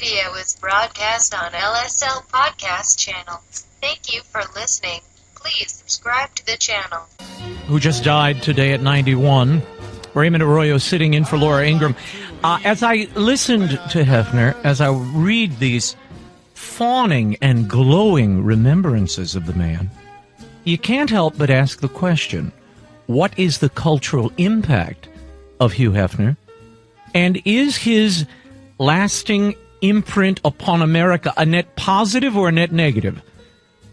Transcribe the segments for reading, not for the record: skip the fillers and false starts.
radio is broadcast on LSL Podcast Channel. Thank you for listening. Please subscribe to the channel. Who just died today at 91. Raymond Arroyo sitting in for Laura Ingraham. As I listened to Hefner, as I read these fawning and glowing remembrances of the man, you can't help but ask the question, what is the cultural impact of Hugh Hefner? And is his lasting imprint upon America a net positive or a net negative?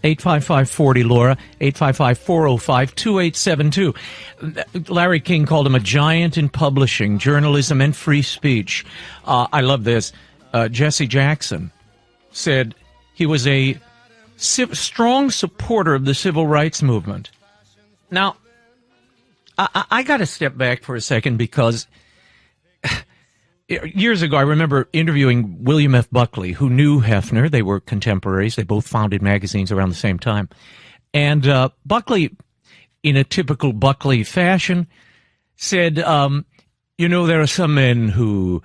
855-40-LAURA, 855-405-2872. Larry King called him a giant in publishing, journalism, and free speech. I love this. Jesse Jackson said he was a strong supporter of the civil rights movement. Now, I got to step back for a second because years ago, I remember interviewing William F. Buckley, who knew Hefner. They were contemporaries. They both founded magazines around the same time. And Buckley, in a typical Buckley fashion, said, there are some men who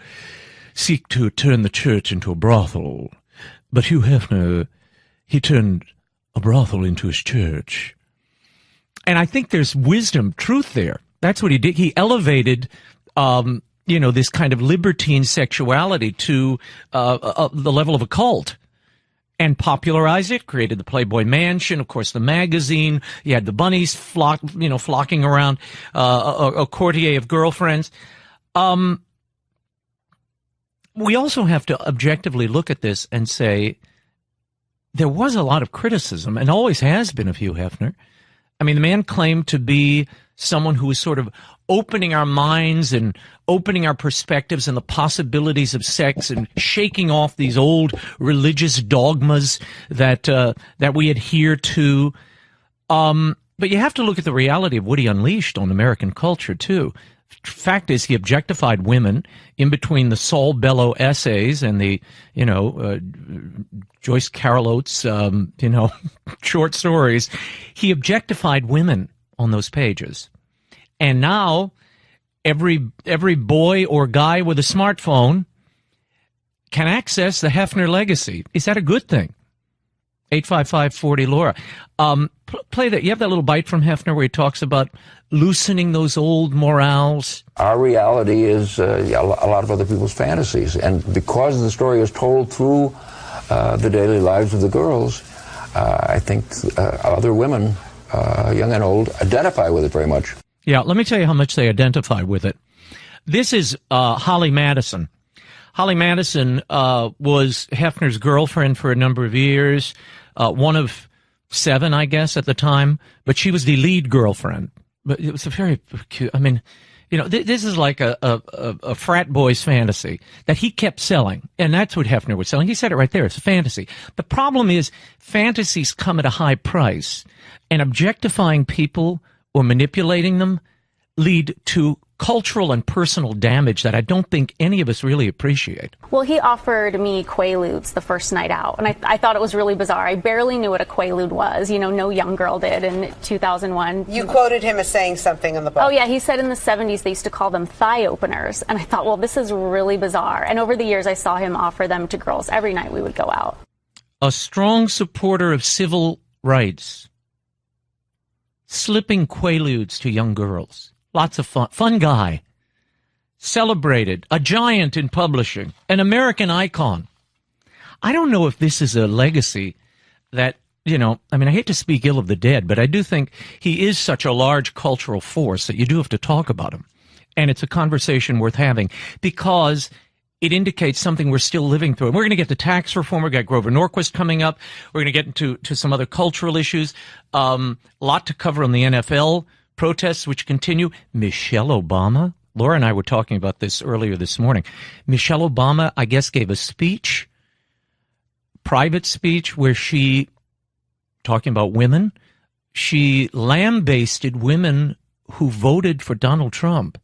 seek to turn the church into a brothel. But Hugh Hefner, he turned a brothel into his church. And I think there's wisdom, truth there. That's what he did. He elevated this kind of libertine sexuality to the level of a cult and popularized it, created the Playboy Mansion, of course, the magazine. You had the bunnies flocking around, a courtier of girlfriends. We also have to objectively look at this and say there was a lot of criticism, and always has been, of Hugh Hefner. I mean, the man claimed to be someone who was sort of opening our minds and opening our perspectives and the possibilities of sex and shaking off these old religious dogmas that we adhere to. But you have to look at the reality of what he unleashed on American culture, too. Fact is, he objectified women in between the Saul Bellow essays and the, Joyce Carol Oates, short stories. He objectified women on those pages. And now every boy or guy with a smartphone can access the Hefner legacy. Is that a good thing? 855-40-LAURA. Play that. You have that little bite from Hefner where he talks about loosening those old morals. Our reality is a lot of other people's fantasies. And because the story is told through the daily lives of the girls, I think other women, young and old, identify with it very much. Yeah, let me tell you how much they identify with it. This is Holly Madison. Holly Madison was Hefner's girlfriend for a number of years, one of 7, I guess, at the time, but she was the lead girlfriend. But it was a very cute, this is like a frat boy's fantasy that he kept selling, and that's what Hefner was selling. He said it right there, it's a fantasy. The problem is fantasies come at a high price, and objectifying people or manipulating them lead to cultural and personal damage that I don't think any of us really appreciate. Well, he offered me Quaaludes the first night out, and I thought it was really bizarre. I barely knew what a Quaalude was. No young girl did in 2001. You quoted him as saying something in the book. Oh, yeah, he said in the 70s they used to call them thigh openers, and I thought, well, this is really bizarre. And over the years, I saw him offer them to girls every night we would go out. A strong supporter of civil rights, slipping Quaaludes to young girls. Lots of fun. Fun guy. Celebrated. A giant in publishing. An American icon. I don't know if this is a legacy that, I hate to speak ill of the dead, but I do think he is such a large cultural force that you do have to talk about him. And it's a conversation worth having because it indicates something we're still living through. And we're going to get to tax reform. We've got Grover Norquist coming up. We're going to get into some other cultural issues. A lot to cover on the NFL protests, which continue. Michelle Obama. Laura and I were talking about this earlier this morning. Michelle Obama, I guess, gave a speech, private speech, where she, talking about women, she lambasted women who voted for Donald Trump.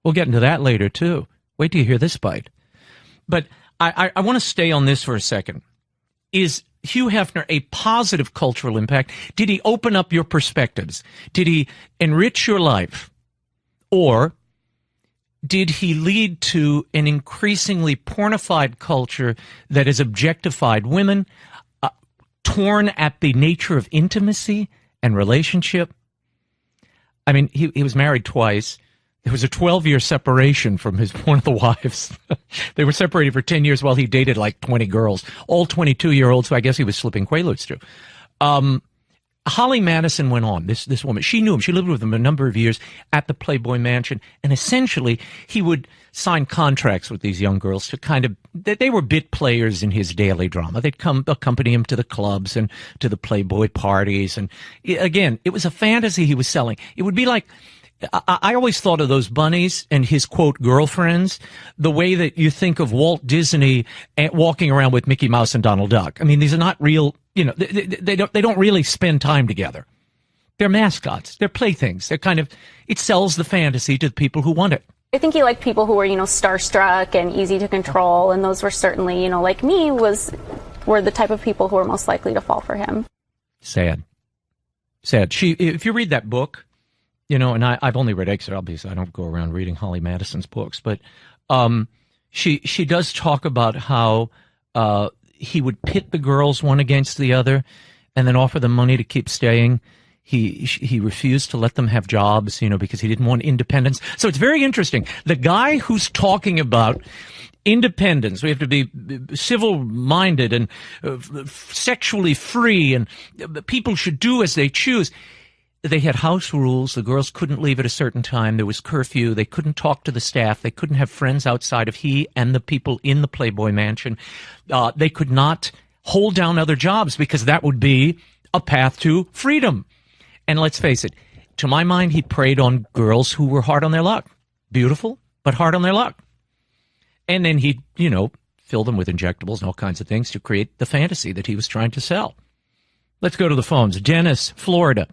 We'll get into that later, too. Wait till you hear this bite. But I want to stay on this for a second. Is Hugh Hefner a positive cultural impact? Did he open up your perspectives? Did he enrich your life? Or did he lead to an increasingly pornified culture that has objectified women, torn at the nature of intimacy and relationship? I mean, he was married twice. There was a 12-year separation from one of the wives. They were separated for 10 years while he dated like 20 girls, all 22-year-olds who I guess he was slipping Quaaludes to. Holly Madison went on, this woman. She knew him. She lived with him a number of years at the Playboy Mansion. And essentially, he would sign contracts with these young girls to kind of, they were bit players in his daily drama. They'd come accompany him to the clubs and to the Playboy parties. And again, it was a fantasy he was selling. It would be like, I always thought of those bunnies and his, quote, girlfriends, the way that you think of Walt Disney walking around with Mickey Mouse and Donald Duck. I mean, these are not real, they don't really spend time together. They're mascots. They're playthings. They're kind of, it sells the fantasy to the people who want it. I think he liked people who were, starstruck and easy to control, and those were certainly, like me, were the type of people who were most likely to fall for him. Sad. If you read that book, and I've only read excerpts, obviously I don't go around reading Holly Madison's books, but she does talk about how he would pit the girls one against the other and then offer them money to keep staying. He refused to let them have jobs, because he didn't want independence. So it's very interesting. The guy who's talking about independence, we have to be civil-minded and sexually free, and people should do as they choose. They had house rules. The girls couldn't leave at a certain time. There was curfew. They couldn't talk to the staff. They couldn't have friends outside of he and the people in the Playboy Mansion. They could not hold down other jobs because that would be a path to freedom. And let's face it, to my mind, he preyed on girls who were hard on their luck. Beautiful, but hard on their luck. And then he'd, fill them with injectables and all kinds of things to create the fantasy that he was trying to sell. Let's go to the phones. Dennis, Florida.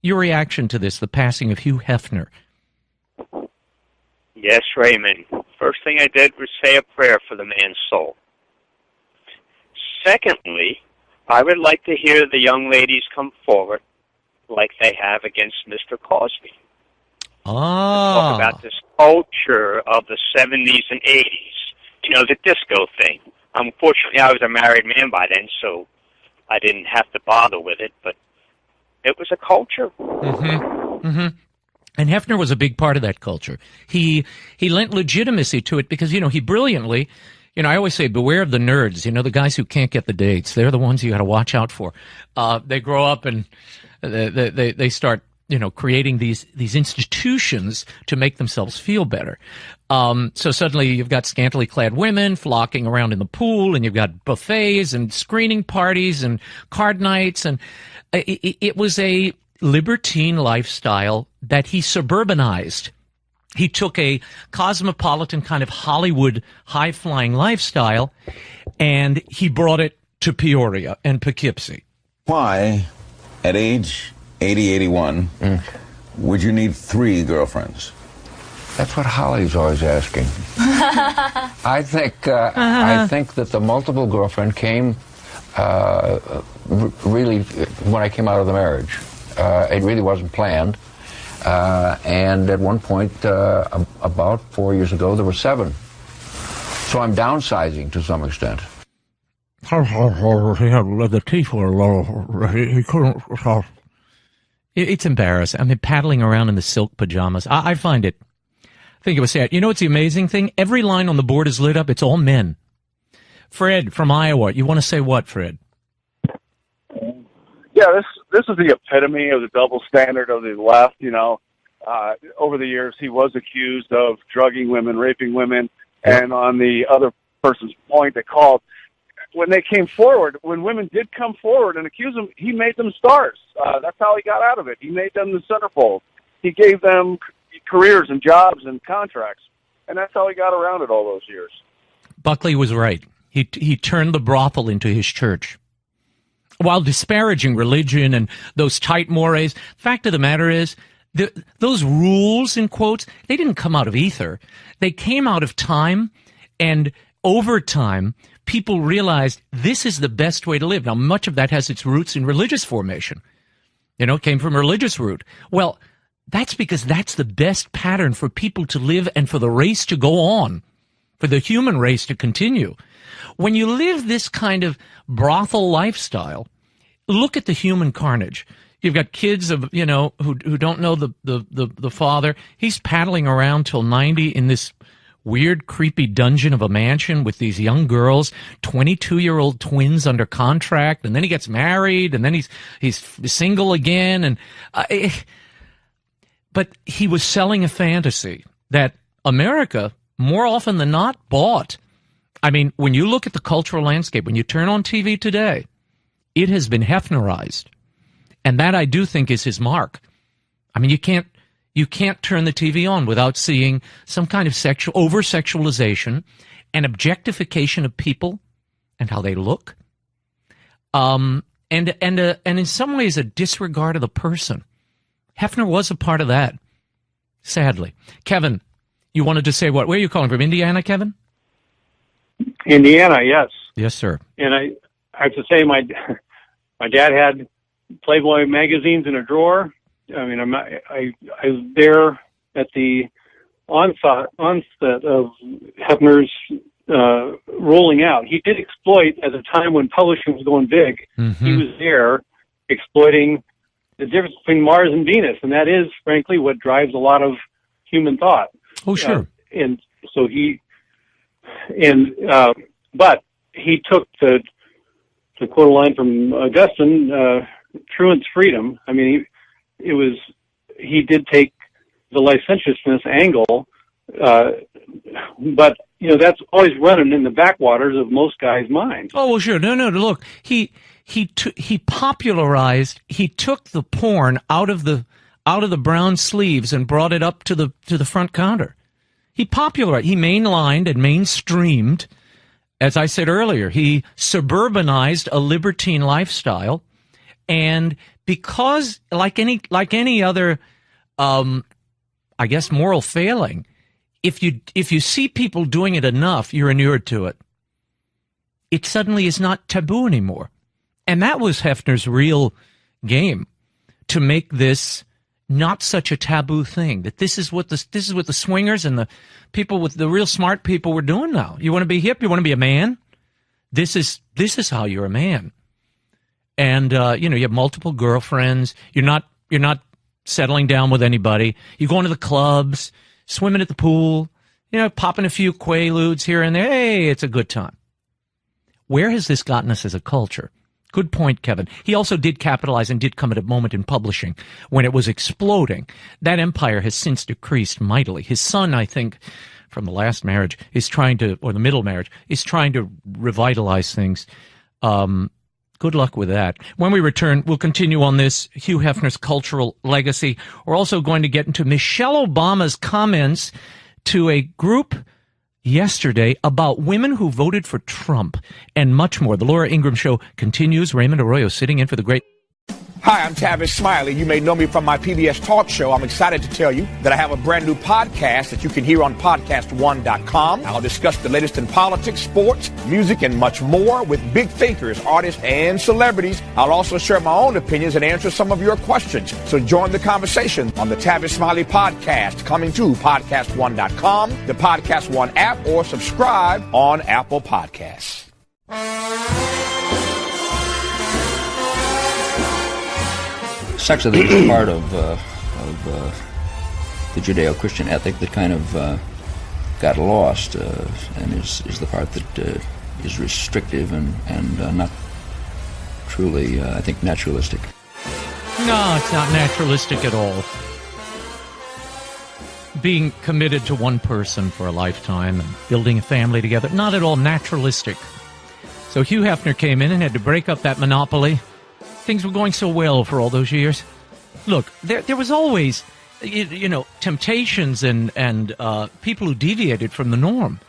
Your reaction to this, the passing of Hugh Hefner. Yes, Raymond. First thing I did was say a prayer for the man's soul. Secondly, I would like to hear the young ladies come forward like they have against Mr. Cosby. Talk about this culture of the 70s and 80s. The disco thing. Unfortunately, I was a married man by then, so I didn't have to bother with it, but it was a culture. Mm-hmm. Mm-hmm. And Hefner was a big part of that culture. He lent legitimacy to it because, he brilliantly, I always say, beware of the nerds, the guys who can't get the dates. They're the ones you got to watch out for. They grow up and they start, creating these institutions to make themselves feel better. So suddenly you've got scantily clad women flocking around in the pool, and you've got buffets and screening parties and card nights, and it was a libertine lifestyle that he suburbanized. He took a cosmopolitan kind of Hollywood high-flying lifestyle, and he brought it to Peoria and Poughkeepsie. Why, at age 80, 81, would you need 3 girlfriends? That's what Holly's always asking. I think that the multiple girlfriend came really when I came out of the marriage. It really wasn't planned. And at one point, about 4 years ago, there were 7. So I'm downsizing to some extent. The teeth were low. He couldn't. It's embarrassing. I mean, paddling around in the silk pajamas. I find it. I think it was sad. It's the amazing thing? Every line on the board is lit up. It's all men. Fred from Iowa. You want to say what, Fred? Yeah, this is the epitome of the double standard of the left. Over the years, he was accused of drugging women, raping women, and on the other person's point, they called. When they came forward, when women did come forward and accuse him, he made them stars. That's how he got out of it. He made them the centerfold. He gave them careers and jobs and contracts, and that's how he got around it all those years. Buckley was right. He turned the brothel into his church. While disparaging religion and those tight mores, fact of the matter is, those rules, in quotes, they didn't come out of ether. They came out of time, and over time, people realized this is the best way to live. Now, much of that has its roots in religious formation. It came from a religious root. Well, That's because that's the best pattern for people to live and for the race to go on, for the human race to continue. When you live this kind of brothel lifestyle, look at the human carnage. You've got kids of, who don't know the father. He's paddling around till 90 in this weird, creepy dungeon of a mansion with these young girls, 22-year-old twins under contract, and then he gets married, and then he's single again, and but he was selling a fantasy that America, more often than not, bought. I mean, when you look at the cultural landscape, when you turn on TV today, it has been Hefnerized. And that, I do think, is his mark. I mean, you can't turn the TV on without seeing some kind of over-sexualization and objectification of people and how they look. And in some ways, a disregard of the person. Hefner was a part of that, sadly. Kevin, you wanted to say what? Where are you calling from? Indiana, Kevin? Indiana, yes. Yes, sir. And I have to say, my dad had Playboy magazines in a drawer. I mean, I was there at the onset of Hefner's rolling out. He did exploit at a time when publishing was going big. Mm-hmm. He was there exploiting the difference between Mars and Venus, and that is, frankly, what drives a lot of human thought. Oh, sure. But he took, to quote a line from Augustine, truant's freedom. I mean, he did take the licentiousness angle, but that's always running in the backwaters of most guys' minds. Oh, well, sure. No. Look, he popularized. He took the porn out of the brown sleeves and brought it up to the front counter. He popularized. He mainlined and mainstreamed. As I said earlier, he suburbanized a libertine lifestyle, and because, like any other, I guess, moral failing, if you see people doing it enough, you're inured to it. It suddenly is not taboo anymore, and that was Hefner's real game, to make this not such a taboo thing. That this is what the swingers and the people with the real smart people were doing now. You want to be hip? You want to be a man? This is how you're a man. And you have multiple girlfriends. You're not settling down with anybody. You're going to the clubs, swimming at the pool, popping a few quaaludes here and there. Hey, it's a good time. Where has this gotten us as a culture? Good point, Kevin. He also did capitalize and did come at a moment in publishing when it was exploding. That empire has since decreased mightily. His son, I think, from the last marriage, or the middle marriage, is trying to revitalize things. Good luck with that. When we return, we'll continue on this, Hugh Hefner's cultural legacy. We're also going to get into Michelle Obama's comments to a group yesterday about women who voted for Trump and much more. The Laura Ingraham Show continues. Raymond Arroyo sitting in for the great... Hi, I'm Tavis Smiley. You may know me from my PBS talk show. I'm excited to tell you that I have a brand new podcast that you can hear on podcast1.com. I'll discuss the latest in politics, sports, music, and much more with big thinkers, artists, and celebrities. I'll also share my own opinions and answer some of your questions. So join the conversation on the Tavis Smiley podcast, coming to podcast1.com, the Podcast One app, or subscribe on Apple Podcasts. Sex, I think, is part of the Judeo-Christian ethic that kind of got lost, and is the part that is restrictive and not truly, I think, naturalistic. No, it's not naturalistic at all. Being committed to one person for a lifetime and building a family together, not at all naturalistic. So Hugh Hefner came in and had to break up that monopoly. Things were going so well for all those years. Look, there was always, temptations and people who deviated from the norm.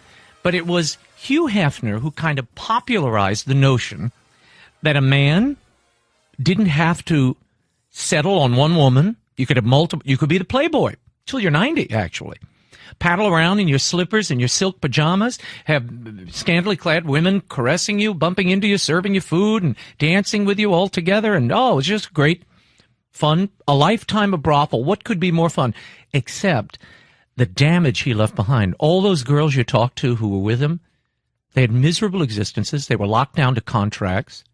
But it was Hugh Hefner who kind of popularized the notion that a man didn't have to settle on one woman. You could have multiple. You could be the playboy till you're 90, actually. Paddle around in your slippers and your silk pajamas, have scantily clad women caressing you, bumping into you, serving you food, and dancing with you all together. And, it's just great Fun, a lifetime of brothel. What could be more fun? Except the damage he left behind. All those girls you talked to who were with him, they had miserable existences. They were locked down to contracts.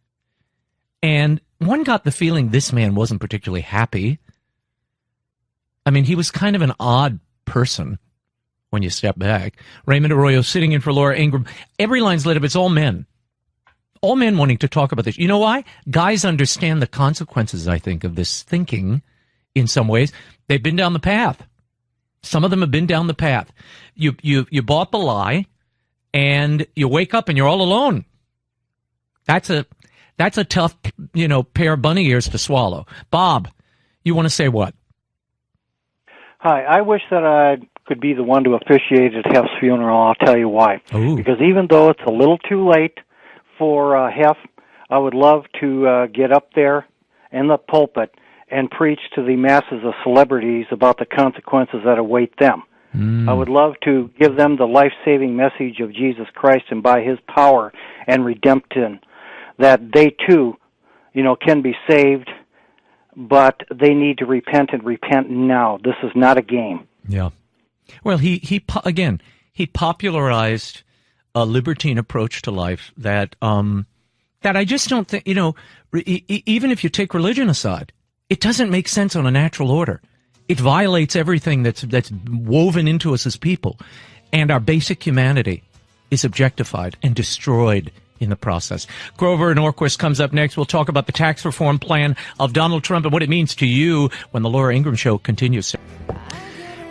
And one got the feeling this man wasn't particularly happy. I mean, he was kind of an odd person when you step back. Raymond Arroyo sitting in for Laura Ingraham. Every line's lit up. It's all men. All men wanting to talk about this. You know why? Guys understand the consequences, I think, of this thinking in some ways. They've been down the path. Some of them have been down the path. You bought the lie, and you wake up and you're all alone. That's a tough, pair of bunny ears to swallow. Bob, you want to say what? Hi, I wish that I could be the one to officiate at Hef's funeral. I'll tell you why. Ooh. Because even though it's a little too late for Hef, I would love to get up there in the pulpit and preach to the masses of celebrities about the consequences that await them. I would love to give them the life-saving message of Jesus Christ, and by His power and redemption, that they too, can be saved, but they need to repent and repent now. This is not a game. Yeah. Well, he popularized a libertine approach to life that I just don't think, even if you take religion aside, it doesn't make sense on a natural order. It violates everything that's woven into us as people, and our basic humanity is objectified and destroyed in the process. Grover Norquist comes up next. We'll talk about the tax reform plan of Donald Trump and what it means to you when the Laura Ingraham Show continues.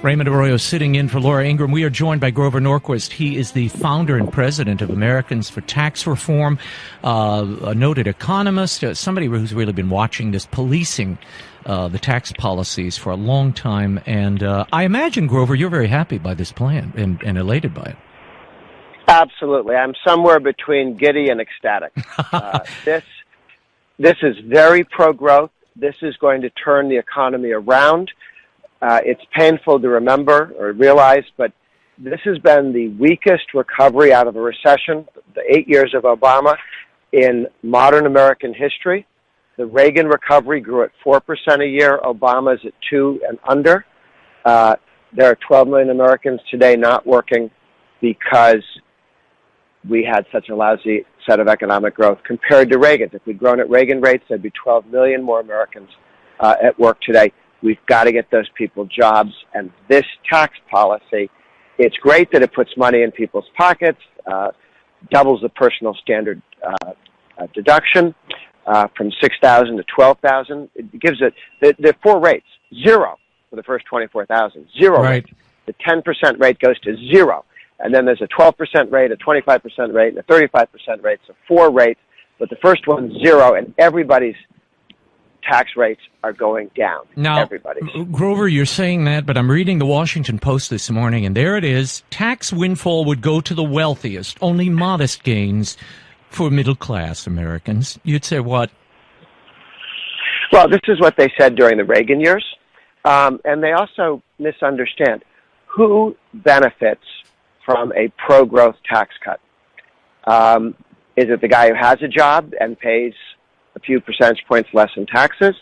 Raymond Arroyo sitting in for Laura Ingraham. We are joined by Grover Norquist. He is the founder and president of Americans for Tax Reform, a noted economist, somebody who's really been watching this, policing the tax policies for a long time. And I imagine, Grover, you're very happy by this plan and elated by it. Absolutely. I'm somewhere between giddy and ecstatic. This is very pro-growth. This is going to turn the economy around. It's painful to remember or realize, but this has been the weakest recovery out of a recession, the 8 years of Obama, in modern American history. The Reagan recovery grew at 4% a year. Obama's at 2 and under. There are 12 million Americans today not working because we had such a lousy set of economic growth compared to Reagan's. If we'd grown at Reagan rates, there'd be 12 million more Americans at work today. We've got to get those people jobs. And this tax policy, it's great that it puts money in people's pockets, doubles the personal standard deduction from $6,000 to $12,000. It gives it the 4 rates, 0 for the first $24,000, 0 right. rate. The 10% rate goes to 0. And then there's a 12% rate, a 25% rate, and a 35% rate, so 4 rates. But the first one's 0, and everybody's tax rates are going down. Now, everybody's. Grover, you're saying that, but I'm reading the Washington Post this morning, and there it is. Tax windfall would go to the wealthiest, only modest gains for middle-class Americans. You'd say what? Well, this is what they said during the Reagan years, and they also misunderstand. Who benefits from a pro-growth tax cut? Is it the guy who has a job and pays a few percentage points less in taxes?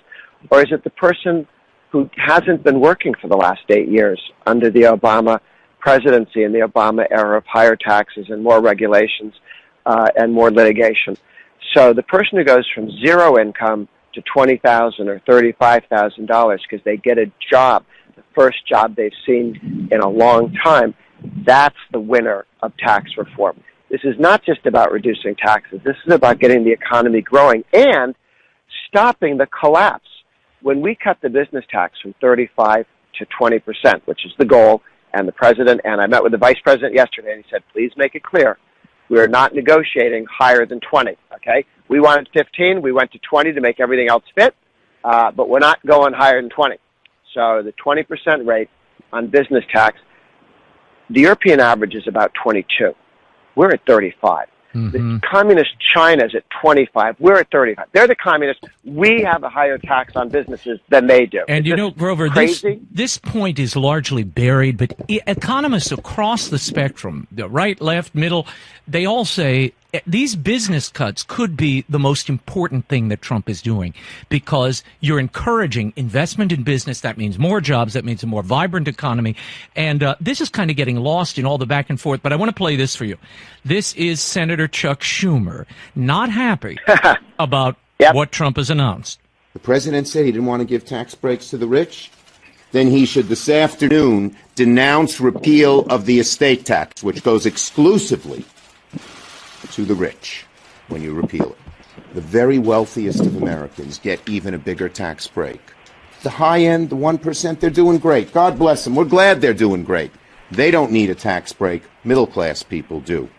Or is it the person who hasn't been working for the last 8 years under the Obama presidency and the Obama era of higher taxes and more regulations and more litigation? So the person who goes from 0 income to $20,000 or $35,000 because they get a job, the first job they've seen in a long time, that's the winner of tax reform. This is not just about reducing taxes. This is about getting the economy growing and stopping the collapse. When we cut the business tax from 35 to 20%, which is the goal, and the president, and I met with the vice president yesterday, and he said, please make it clear, we are not negotiating higher than 20, okay? We wanted 15, we went to 20 to make everything else fit, but we're not going higher than 20. So the 20% rate on business tax, the European average is about 22. We're at 35. The communist China is at 25. We're at 35. They're the communists. We have a higher tax on businesses than they do. And Grover, this point is largely buried, but economists across the spectrum, the right, left, middle, they all say these business cuts could be the most important thing that Trump is doing, because you're encouraging investment in business. That means more jobs. That means a more vibrant economy. And this is kind of getting lost in all the back and forth. But I want to play this for you. This is Senator Chuck Schumer, not happy about what Trump has announced. The president said he didn't want to give tax breaks to the rich. Then he should this afternoon denounce repeal of the estate tax, which goes exclusively to the rich when you repeal it. The very wealthiest of Americans get even a bigger tax break. The high end, the 1%, they're doing great. God bless them. We're glad they're doing great. They don't need a tax break. Middle class people do.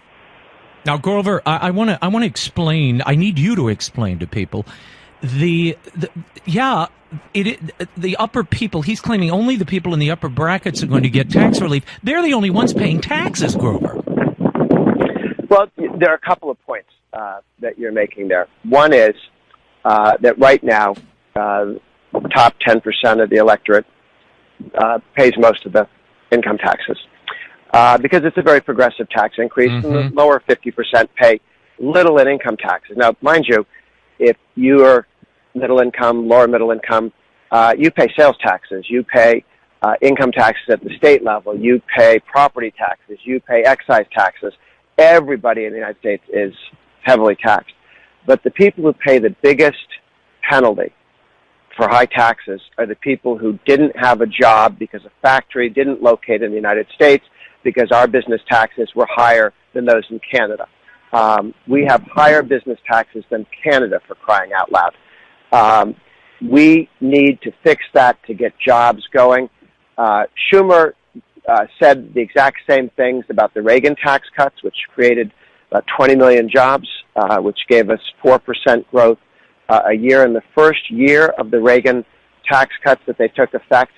Now, Grover, I want to explain. I need you to explain to people the upper people. He's claiming only the people in the upper brackets are going to get tax relief. They're the only ones paying taxes, Grover. Well, there are a couple of points that you're making there. One is that right now, top 10% of the electorate pays most of the income taxes because it's a very progressive tax increase, and the lower 50% pay little in income taxes. Now, mind you, if you're middle income, lower middle income, you pay sales taxes, you pay income taxes at the state level, you pay property taxes, you pay excise taxes. Everybody in the United States is heavily taxed. But the people who pay the biggest penalty for high taxes are the people who didn't have a job because a factory didn't locate in the United States, because our business taxes were higher than those in Canada. We have higher business taxes than Canada, for crying out loud. We need to fix that to get jobs going. Schumer said the exact same things about the Reagan tax cuts, which created about 20 million jobs, which gave us 4% growth a year. In the first year of the Reagan tax cuts that they took effect,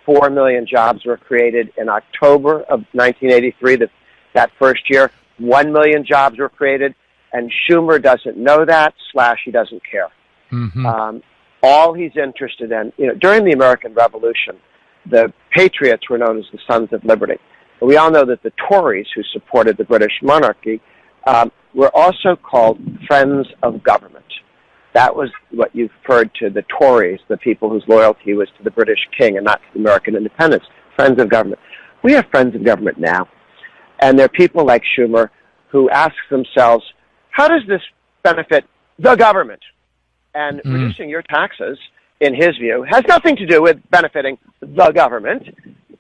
4 million jobs were created. In October of 1983, that first year, 1 million jobs were created, and Schumer doesn't know that, / he doesn't care. All he's interested in, during the American Revolution, the Patriots were known as the Sons of Liberty. We all know that the Tories, who supported the British monarchy, were also called Friends of Government. That was what you referred to the Tories, the people whose loyalty was to the British king and not to American independence. Friends of government. We have friends of government now. And there are people like Schumer who ask themselves, how does this benefit the government? And reducing your taxes, in his view, has nothing to do with benefiting the government.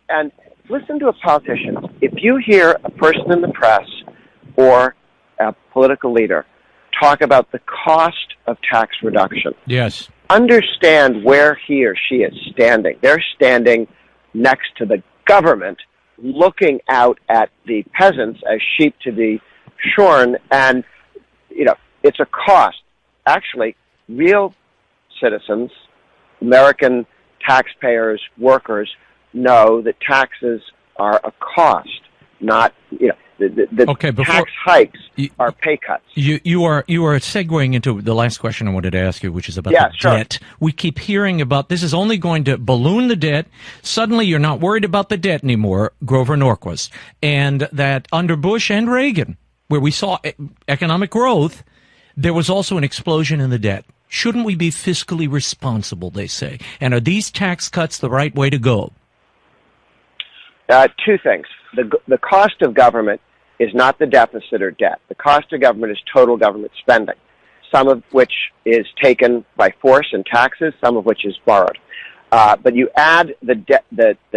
And listen to a politician. If you hear a person in the press or a political leader talk about the cost of tax reduction, yes, understand where he or she is standing. They're standing next to the government, looking out at the peasants as sheep to be shorn, and it's a cost. Actually, real citizens, American taxpayers, workers, know that taxes are a cost, not the tax hikes are pay cuts. You are segueing into the last question I wanted to ask you, which is about the debt. We keep hearing about this is only going to balloon the debt. Suddenly you're not worried about the debt anymore, Grover Norquist. And that under Bush and Reagan, where we saw economic growth, there was also an explosion in the debt. Shouldn't we be fiscally responsible, they say? And are these tax cuts the right way to go? Two things. The cost of government is not the deficit or debt. The cost of government is total government spending, some of which is taken by force in taxes, some of which is borrowed. But you add the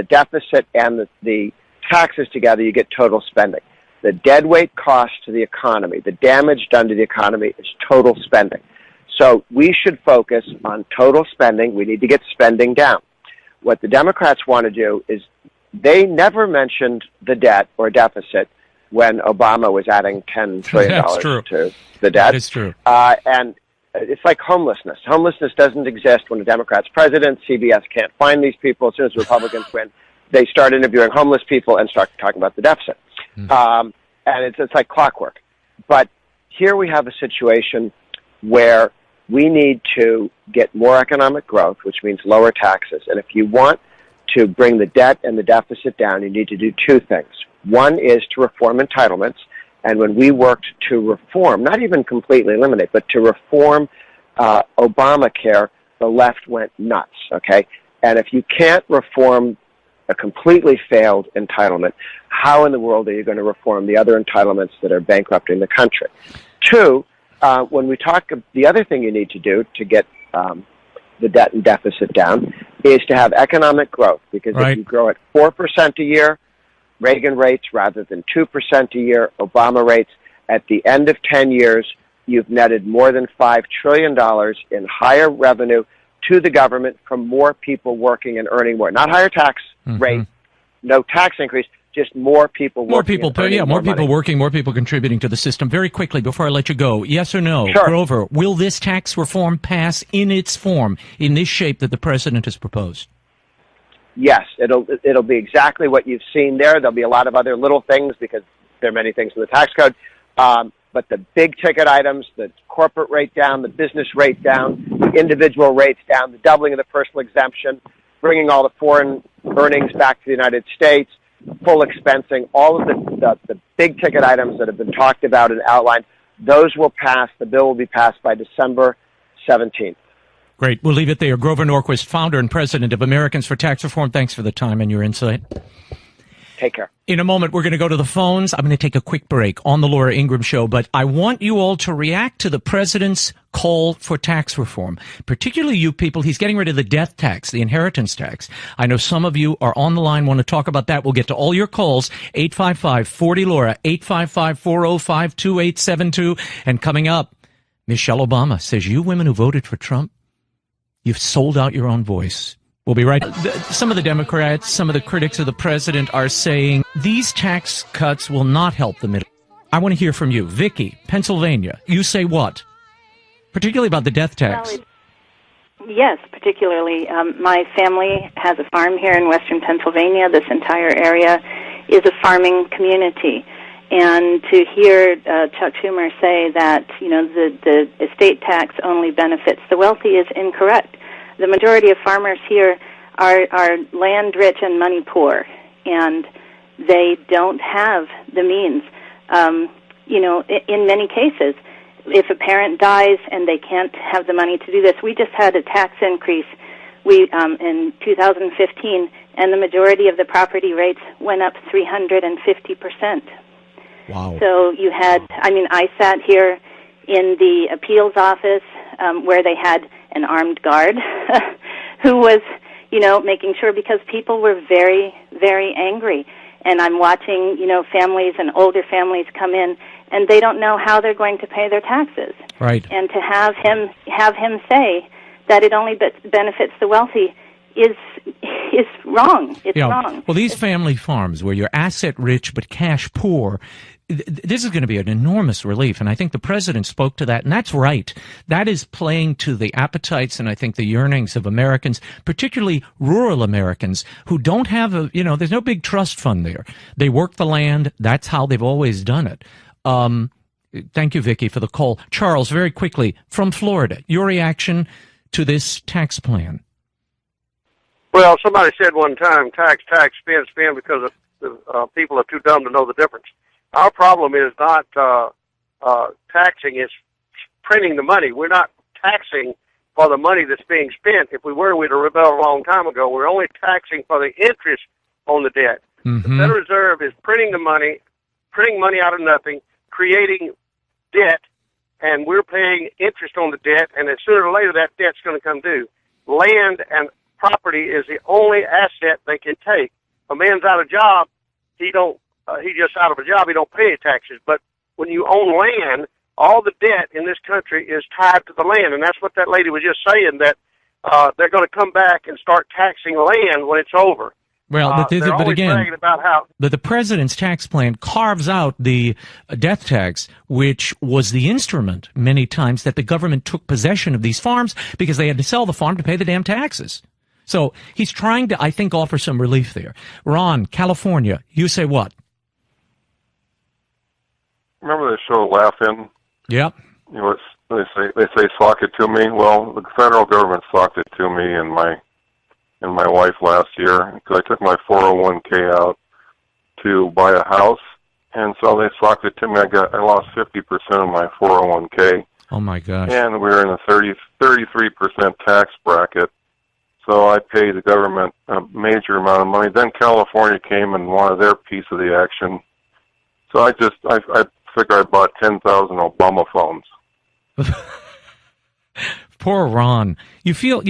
deficit and the taxes together, you get total spending. The deadweight cost to the economy, the damage done to the economy, is total spending. So we should focus on total spending. We need to get spending down. What the Democrats want to do is they never mentioned the debt or deficit when Obama was adding $10 trillion to the debt. That is true. And it's like homelessness. Homelessness doesn't exist when a Democrat's president. CBS can't find these people. As soon as Republicans win, they start interviewing homeless people and start talking about the deficit. And it's like clockwork. But here we have a situation where we need to get more economic growth, which means lower taxes. And if you want to bring the debt and the deficit down, you need to do two things. One is to reform entitlements, And when we worked to reform, not even completely eliminate, but to reform Obamacare, the left went nuts, okay? And if you can't reform a completely failed entitlement, how in the world are you going to reform the other entitlements that are bankrupting the country? Two, when we talk, the other thing you need to do to get the debt and deficit down is to have economic growth, because if you grow at 4% a year, Reagan rates, rather than 2% a year, Obama rates, at the end of 10 years, you've netted more than $5 trillion in higher revenue to the government from more people working and earning more. Not higher tax rate, no tax increase, just more people working. More people working, more people contributing to the system. Very quickly, before I let you go, yes or no, Sure. Grover, will this tax reform pass in its form, in this shape that the president has proposed? Yes, it'll be exactly what you've seen there. There'll be a lot of other little things because there are many things in the tax code. But the big ticket items, the corporate rate down, the business rate down, the individual rates down, the doubling of the personal exemption, bringing all the foreign earnings back to the United States, full expensing, all of the big ticket items that have been talked about and outlined, those will pass. The bill will be passed by December 17th. Great. We'll leave it there. Grover Norquist, founder and president of Americans for Tax Reform. Thanks for the time and your insight. Take care. In a moment, we're going to go to the phones. I'm going to take a quick break on the Laura Ingraham Show, but I want you all to react to the president's call for tax reform, particularly you people. He's getting rid of the death tax, the inheritance tax. I know some of you are on the line, want to talk about that. We'll get to all your calls, 855-40-LAURA, 855-405-2872. And coming up, Michelle Obama says, you women who voted for Trump, you've sold out your own voice. We'll be right. Some of the Democrats, some of the critics of the president are saying these tax cuts will not help the middle. I want to hear from you. Vicky, Pennsylvania, you say what? Particularly about the death tax. Yes, particularly. My family has a farm here in western Pennsylvania. This entire area is a farming community. And to hear Chuck Schumer say that, the estate tax only benefits the wealthy is incorrect. The majority of farmers here are land rich and money poor, and they don't have the means. In many cases, if a parent dies and they can't have the money to do this, we just had a tax increase in 2015, and the majority of the property rates went up 350%. Wow. So you had, I sat here in the appeals office where they had an armed guard who was, making sure, because people were very, very angry. And I'm watching, families and older families come in, and they don't know how they're going to pay their taxes. Right. And to have him say that it only benefits the wealthy is wrong. It's wrong. Well, these family farms where you're asset rich but cash poor, this is going to be an enormous relief, and I think the president spoke to that, and that's right. That is playing to the appetites and I think the yearnings of Americans, particularly rural Americans, who don't have there's no big trust fund there. They work the land. That's how they've always done it. Thank you, Vicky, for the call. Charles, very quickly, from Florida, your reaction to this tax plan. Well, somebody said one time, tax, spend, because people are too dumb to know the difference. Our problem is not taxing, it's printing the money. We're not taxing for the money that's being spent. If we were, we'd have rebelled a long time ago. We're only taxing for the interest on the debt. Mm-hmm. The Federal Reserve is printing money out of nothing, creating debt, and we're paying interest on the debt, and then sooner or later that debt's going to come due. Land and property is the only asset they can take. A man's out of job, he just out of a job, he don't pay any taxes. But when you own land, all the debt in this country is tied to the land, and that's what that lady was just saying, that they're going to come back and start taxing land when it's over. Well, but again, about how the president's tax plan carves out the death tax, which was the instrument many times that the government took possession of these farms because they had to sell the farm to pay the damn taxes. So he's trying to, I think, offer some relief there. Ron, California, you say what? Remember the show Laugh-In? Yep. They say sock it to me. Well, the federal government socked it to me and my wife last year because I took my 401k out to buy a house, and so they socked it to me. I lost 50% of my 401k. Oh my gosh! And we were in a 33% tax bracket. So I paid the government a major amount of money. Then California came and wanted their piece of the action. So I figure I bought 10,000 Obama phones. Poor Ron. You feel,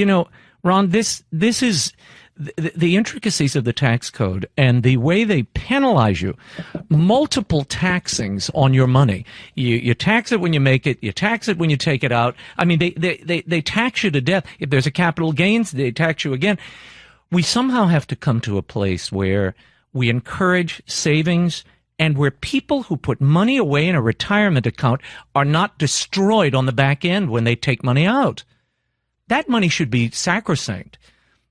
Ron, this is the intricacies of the tax code and the way they penalize you. Multiple taxings on your money. You tax it when you make it. You tax it when you take it out. I mean, they tax you to death. If there's a capital gains, they tax you again. We somehow have to come to a place where we encourage savings and where people who put money away in a retirement account are not destroyed on the back end when they take money out. That money should be sacrosanct.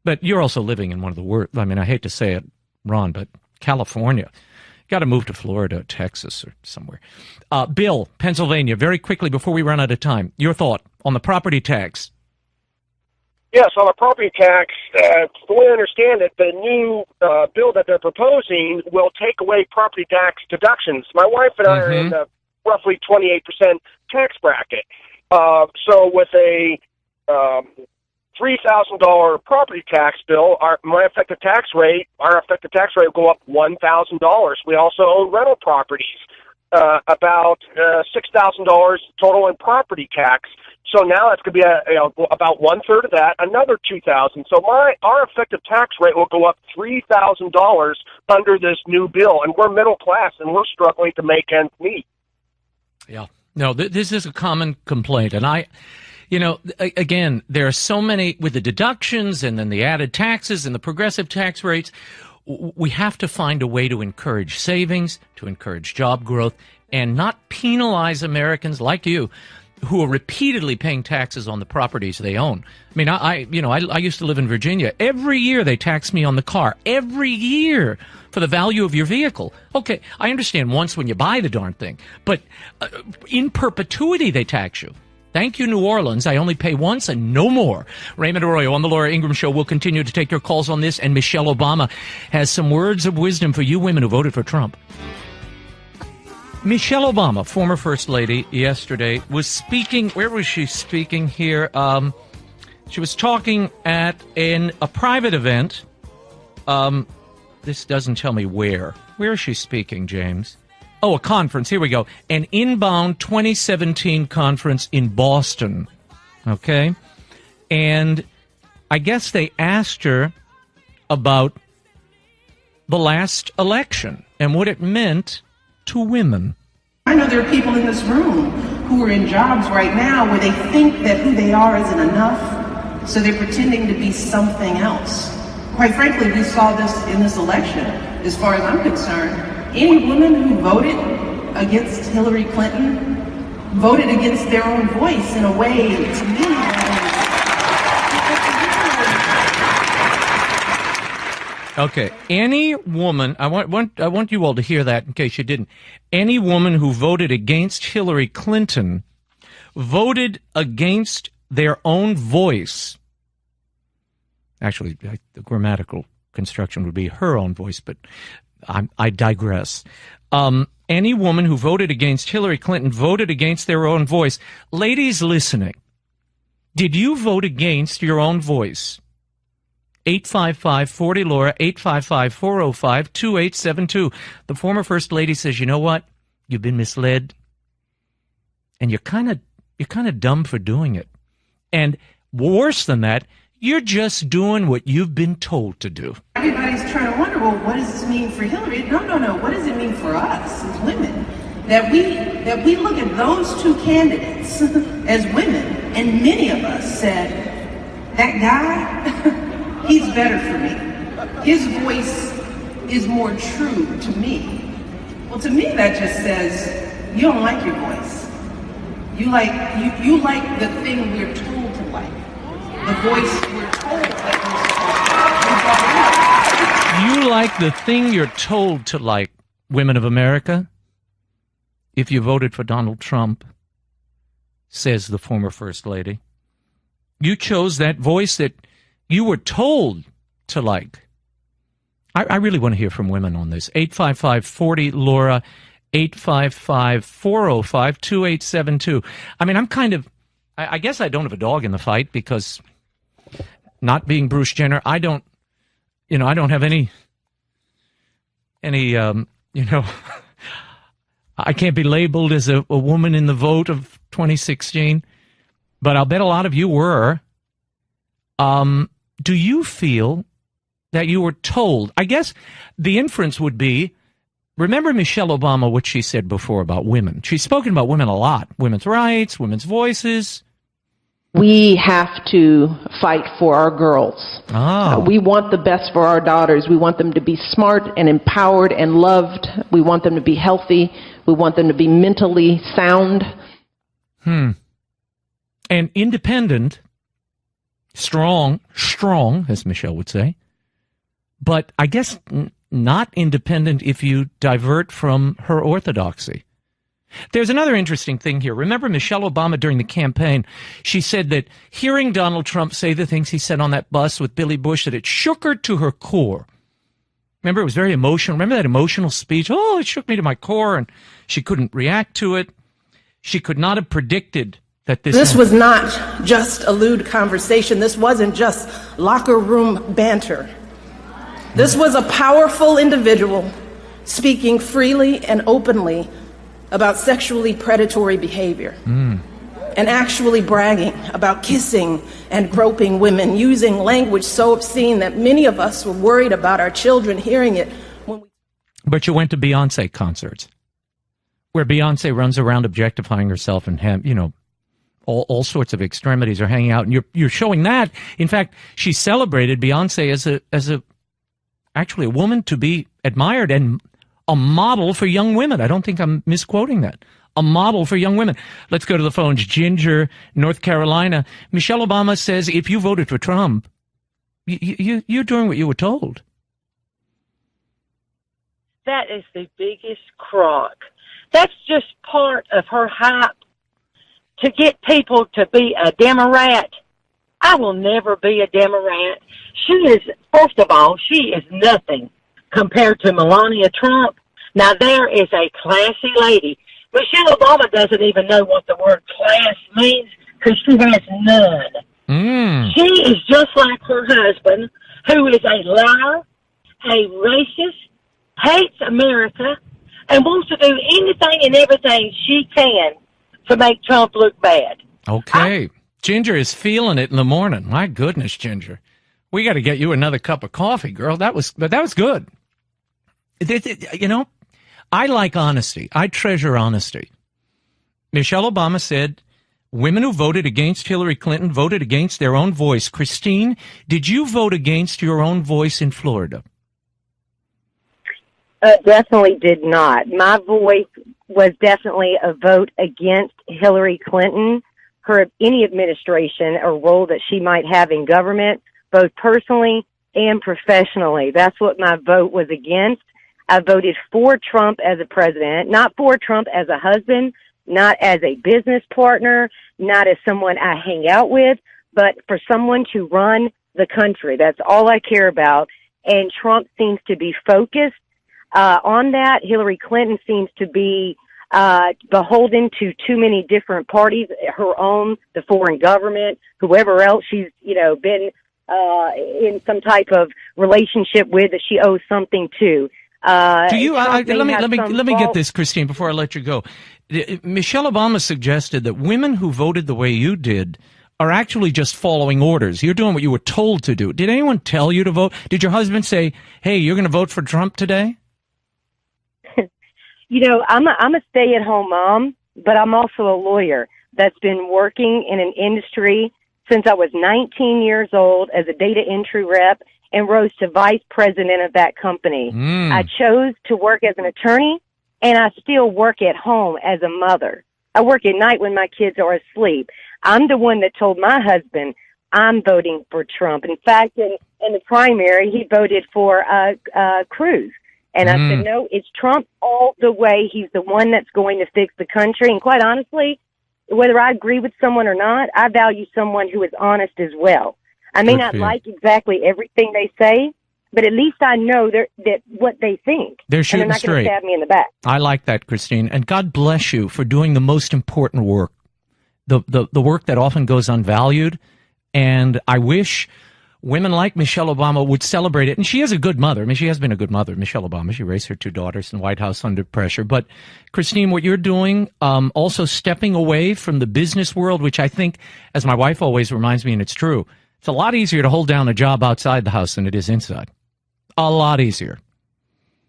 But you're also living in one of the worst, I mean, I hate to say it, Ron, but California. Got to move to Florida, Texas, or somewhere. Bill, Pennsylvania, very quickly before we run out of time, your thought on the property tax. Yes, on the property tax, the way I understand it, the new bill that they're proposing will take away property tax deductions. My wife and I are in the roughly 28% tax bracket. So with a $3,000 property tax bill, our effective tax rate will go up $1,000. We also own rental properties, about $6,000 total in property tax. So now it's going to be about 1/3 of that, another $2,000. So our effective tax rate will go up $3,000 under this new bill, and we're middle class and we're struggling to make ends meet. Yeah, no, this is a common complaint, and again, there are so many with the deductions and then the added taxes and the progressive tax rates. We have to find a way to encourage savings, to encourage job growth, and not penalize Americans like you who are repeatedly paying taxes on the properties they own. I mean, I used to live in Virginia. Every year they tax me on the car. Every year for the value of your vehicle. Okay, I understand once when you buy the darn thing, but in perpetuity they tax you. Thank you, New Orleans. I only pay once and no more. Raymond Arroyo on the Laura Ingraham Show. We'll continue to take your calls on this, and Michelle Obama has some words of wisdom for you women who voted for Trump. Michelle Obama, former First Lady, yesterday was speaking. Where was she speaking here? She was talking at a private event. This doesn't tell me where. Where is she speaking, James? Oh, a conference. Here we go. An Inbound 2017 conference in Boston. Okay? And I guess they asked her about the last election and what it meant to women. I know there are people in this room who are in jobs right now where they think that who they are isn't enough, so they're pretending to be something else. Quite frankly, we saw this in this election, as far as I'm concerned. Any woman who voted against Hillary Clinton voted against their own voice in a way, to me. Okay, any woman, I want you all to hear that in case you didn't. Any woman who voted against Hillary Clinton voted against their own voice. Actually, the grammatical construction would be her own voice, but I digress. Any woman who voted against Hillary Clinton voted against their own voice. Ladies listening, did you vote against your own voice? 855-40-LAURA, 855-405-2872. The former First Lady says, you know what? You've been misled, and you're kind of dumb for doing it. And worse than that, you're just doing what you've been told to do. Everybody's trying to wonder, well, what does this mean for Hillary? No. What does it mean for us as women? That we look at those two candidates as women, and many of us said, that guy, he's better for me. His voice is more true to me. Well, to me, that just says you don't like your voice. You like the thing we're told to like. The voice we're told that you like the thing you're told to like, women of America. If you voted for Donald Trump, says the former First Lady, you chose that voice that you were told to like. I really want to hear from women on this. 855-40-LAURA, 855-405-2872. I mean, I guess I don't have a dog in the fight because not being Bruce Jenner, I don't have any, I can't be labeled as a woman in the vote of 2016, but I'll bet a lot of you were. Do you feel that you were told? I guess the inference would be, remember Michelle Obama, what she said before about women. She's spoken about women a lot. Women's rights, women's voices. We have to fight for our girls. We want the best for our daughters. We want them to be smart and empowered and loved. We want them to be healthy. We want them to be mentally sound. And independent, strong, as Michelle would say. But I guess not independent if you divert from her orthodoxy. There's another interesting thing here. Remember Michelle Obama during the campaign, she said that hearing Donald Trump say the things he said on that bus with Billy Bush, that it shook her to her core. Remember, it was very emotional. Remember that emotional speech? Oh, it shook me to my core, and she couldn't react to it. She could not have predicted that This was not just a lewd conversation. This wasn't just locker room banter. This was a powerful individual speaking freely and openly about sexually predatory behavior and actually bragging about kissing and groping women, using language so obscene that many of us were worried about our children hearing it. But you went to Beyonce concerts where Beyonce runs around objectifying herself and, all sorts of extremities are hanging out, and you're showing that. In fact, she celebrated Beyonce as actually a woman to be admired and a model for young women. I don't think I'm misquoting that. A model for young women. Let's go to the phones. Ginger, North Carolina. Michelle Obama says if you voted for Trump, you're doing what you were told. That is the biggest crock. That's just part of her hype to get people to be a Democrat. I will never be a Democrat. She is, first of all, she is nothing compared to Melania Trump. Now, there is a classy lady. Michelle Obama doesn't even know what the word class means because she has none. She is just like her husband, who is a liar, a racist, hates America, and wants to do anything and everything she can to make Trump look bad. Okay. Ginger is feeling it in the morning. My goodness, Ginger. We got to get you another cup of coffee, girl. That was good. I like honesty. I treasure honesty. Michelle Obama said women who voted against Hillary Clinton voted against their own voice. Christine, did you vote against your own voice in Florida? Definitely did not. My voice was definitely a vote against Hillary Clinton, any administration or role that she might have in government, both personally and professionally. That's what my vote was against. I voted for Trump as a president, not for Trump as a husband, not as a business partner, not as someone I hang out with, but for someone to run the country. That's all I care about. And Trump seems to be focused on that. Hillary Clinton seems to be beholden to too many different parties, her own, the foreign government, whoever else she's, been in some type of relationship with that she owes something to. Do you? Let me get this, Christine, before I let you go. Michelle Obama suggested that women who voted the way you did are actually just following orders. You're doing what you were told to do. Did anyone tell you to vote? Did your husband say, "Hey, you're going to vote for Trump today"? I'm a stay-at-home mom, but I'm also a lawyer that's been working in an industry since I was 19 years old as a data entry rep and rose to vice president of that company. I chose to work as an attorney, and I still work at home as a mother. I work at night when my kids are asleep. I'm the one that told my husband I'm voting for Trump. In fact, in the primary, he voted for Cruz. And I said, no, it's Trump all the way. He's the one that's going to fix the country. And quite honestly, whether I agree with someone or not, I value someone who is honest as well. I may not like exactly everything they say, but at least I know that what they think. They're shooting and they're not straight. going to stab me in the back. I like that, Christine. And God bless you for doing the most important work, the work that often goes unvalued. And I wish women like Michelle Obama would celebrate it. And she is a good mother. I mean, she has been a good mother, Michelle Obama. She raised her 2 daughters in the White House under pressure. But, Christine, what you're doing, also stepping away from the business world, which I think, as my wife always reminds me, and it's true, it's a lot easier to hold down a job outside the house than it is inside. A lot easier.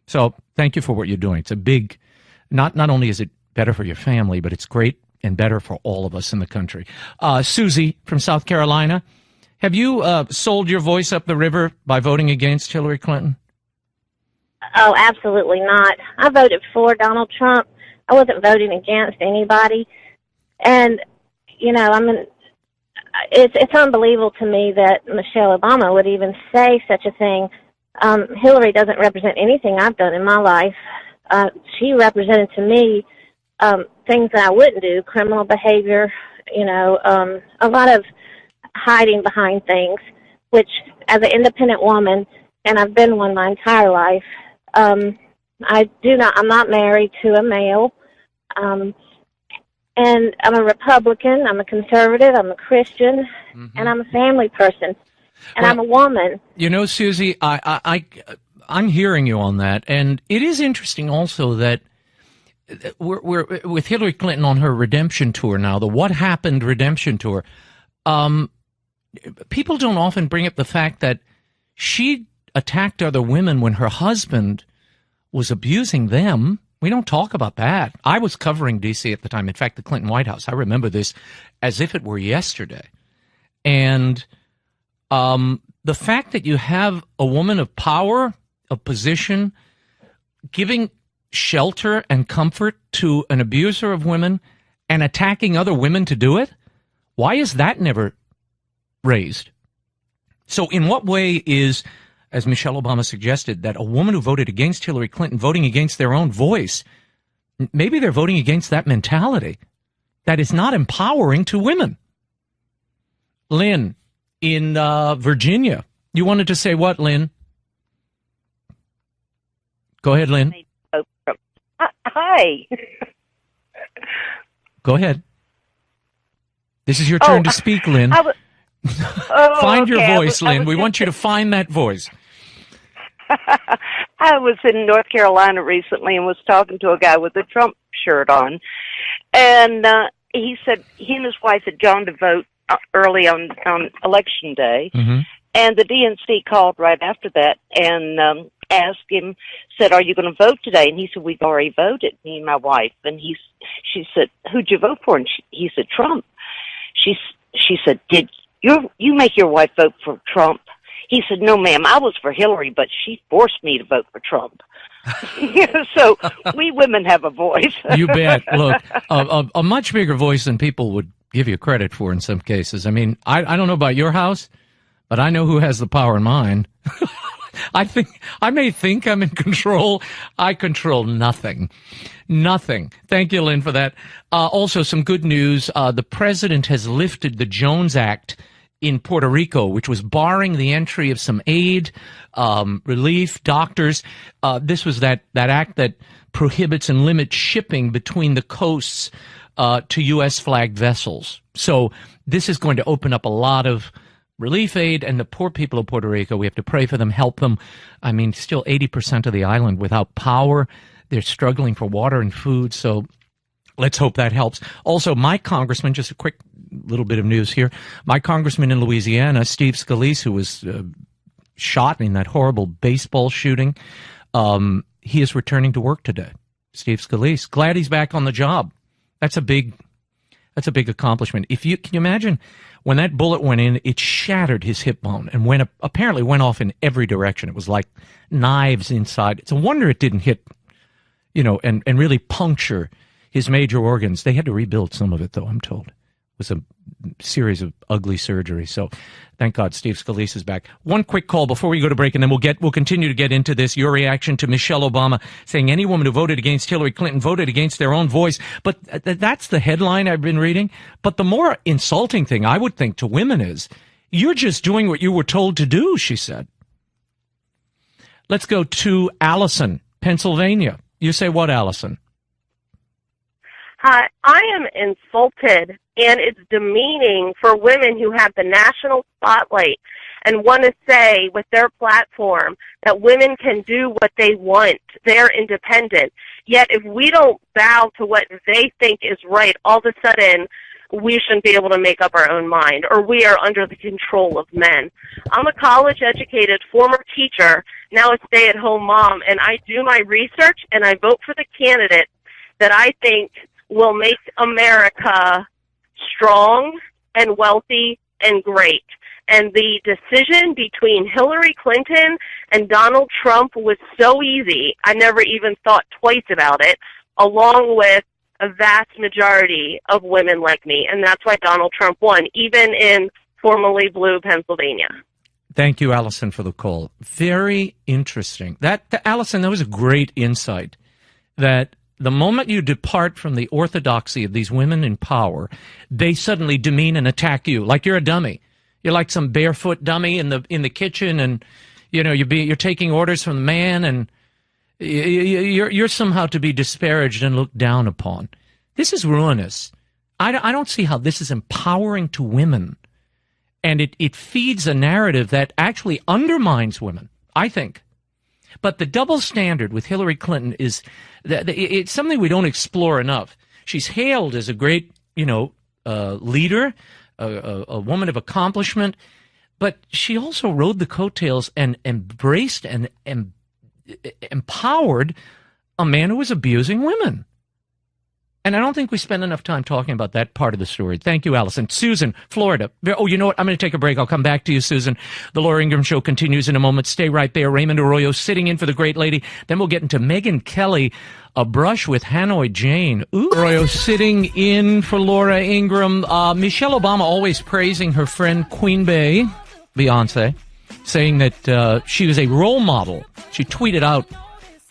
So thank you for what you're doing. It's a big, not only is it better for your family, but it's great and better for all of us in the country. Susie from South Carolina, have you sold your voice up the river by voting against Hillary Clinton? Oh, absolutely not. I voted for Donald Trump. I wasn't voting against anybody. And, you know, it's unbelievable to me that Michelle Obama would even say such a thing. Hillary doesn't represent anything I've done in my life. She represented to me things that I wouldn't do, criminal behavior, you know, a lot of hiding behind things, which as an independent woman, and I've been one my entire life, I'm not married to a male, and I'm a Republican, I'm a conservative, I'm a Christian, and I'm a family person, and I'm a woman. You know, Susie, I'm hearing you on that, and it is interesting also that we're with Hillary Clinton on her redemption tour now, the What Happened redemption tour. People don't often bring up the fact that she attacked other women when her husband was abusing them. We don't talk about that. I was covering D.C. at the time. In fact, the Clinton White House. I remember this as if it were yesterday. And the fact that you have a woman of power, of position, giving shelter and comfort to an abuser of women and attacking other women to do it, why is that never raised? So in what way is, as Michelle Obama suggested, that a woman who voted against Hillary Clinton voting against their own voice, maybe they're voting against that mentality that is not empowering to women? Lynn in Virginia, you wanted to say what, Lynn? Go ahead, Lynn. Hi. Go ahead. This is your turn to speak, Lynn. Find your voice, Lynn. We want you to find that voice. I was in North Carolina recently and was talking to a guy with a Trump shirt on. And he said he and his wife had gone to vote early on Election Day. Mm-hmm. And the DNC called right after that and asked him, said, "Are you going to vote today?" And he said, "We've already voted, me and my wife." And she said, "Who'd you vote for?" And he said, "Trump." She said, "Did you make your wife vote for Trump?" He said, "No, ma'am, I was for Hillary, but she forced me to vote for Trump." So we women have a voice. You bet. Look, a much bigger voice than people would give you credit for in some cases. I mean, I don't know about your house, but I know who has the power in mine. I may think I'm in control. I control nothing. Nothing. Thank you, Lynn, for that. Also, some good news. The president has lifted the Jones Act in Puerto Rico, which was barring the entry of some aid, relief, doctors. This was that act that prohibits and limits shipping between the coasts to U.S. flagged vessels. So this is going to open up a lot of relief aid, and the poor people of Puerto Rico, we have to pray for them, help them. I mean, still 80% of the island without power. They're struggling for water and food, so let's hope that helps. Also, my congressman, just a quick little bit of news here, my congressman in Louisiana, Steve Scalise, who was shot in that horrible baseball shooting, he is returning to work today. Steve Scalise, glad he's back on the job. That's a big accomplishment. Can you imagine when that bullet went in, it shattered his hip bone and apparently went off in every direction. It was like knives inside. It's a wonder it didn't hit, and really puncture his major organs. They had to rebuild some of it, though, I'm told. It was a series of ugly surgeries. So thank God Steve Scalise is back. One quick call before we go to break, and then we'll continue to get into this. Your reaction to Michelle Obama saying any woman who voted against Hillary Clinton voted against their own voice. But that's the headline I've been reading. But the more insulting thing I would think to women is, you're just doing what you were told to do, she said. Let's go to Allison, Pennsylvania. You say what, Allison? Hi, I am insulted, and it's demeaning for women who have the national spotlight and want to say with their platform that women can do what they want. They're independent. Yet if we don't bow to what they think is right, all of a sudden we shouldn't be able to make up our own mind, or we are under the control of men. I'm a college-educated former teacher, now a stay-at-home mom, and I do my research and I vote for the candidate that I think will make America strong and wealthy and great. And the decision between Hillary Clinton and Donald Trump was so easy, I never even thought twice about it, along with a vast majority of women like me. And that's why Donald Trump won, even in formerly blue Pennsylvania. Thank you, Allison, for the call. Very interesting. Allison, that was a great insight, that the moment you depart from the orthodoxy of these women in power, they suddenly demean and attack you like you're a dummy. You're like some barefoot dummy in the kitchen, and you're taking orders from the man, and you're somehow to be disparaged and looked down upon. This is ruinous. I don't see how this is empowering to women, and it feeds a narrative that actually undermines women, I think. But the double standard with Hillary Clinton is that it's something we don't explore enough. She's hailed as a great, leader, a woman of accomplishment, but she also rode the coattails and embraced and empowered a man who was abusing women. And I don't think we spend enough time talking about that part of the story. Thank you, Allison. Susan, Florida. Oh, you know what? I'm going to take a break. I'll come back to you, Susan. The Laura Ingraham Show continues in a moment. Stay right there. Raymond Arroyo sitting in for the great lady. Then we'll get into Megyn Kelly, a brush with Hanoi Jane. Ooh. Arroyo sitting in for Laura Ingraham. Michelle Obama always praising her friend Queen Bey, Beyonce, saying that she was a role model. She tweeted out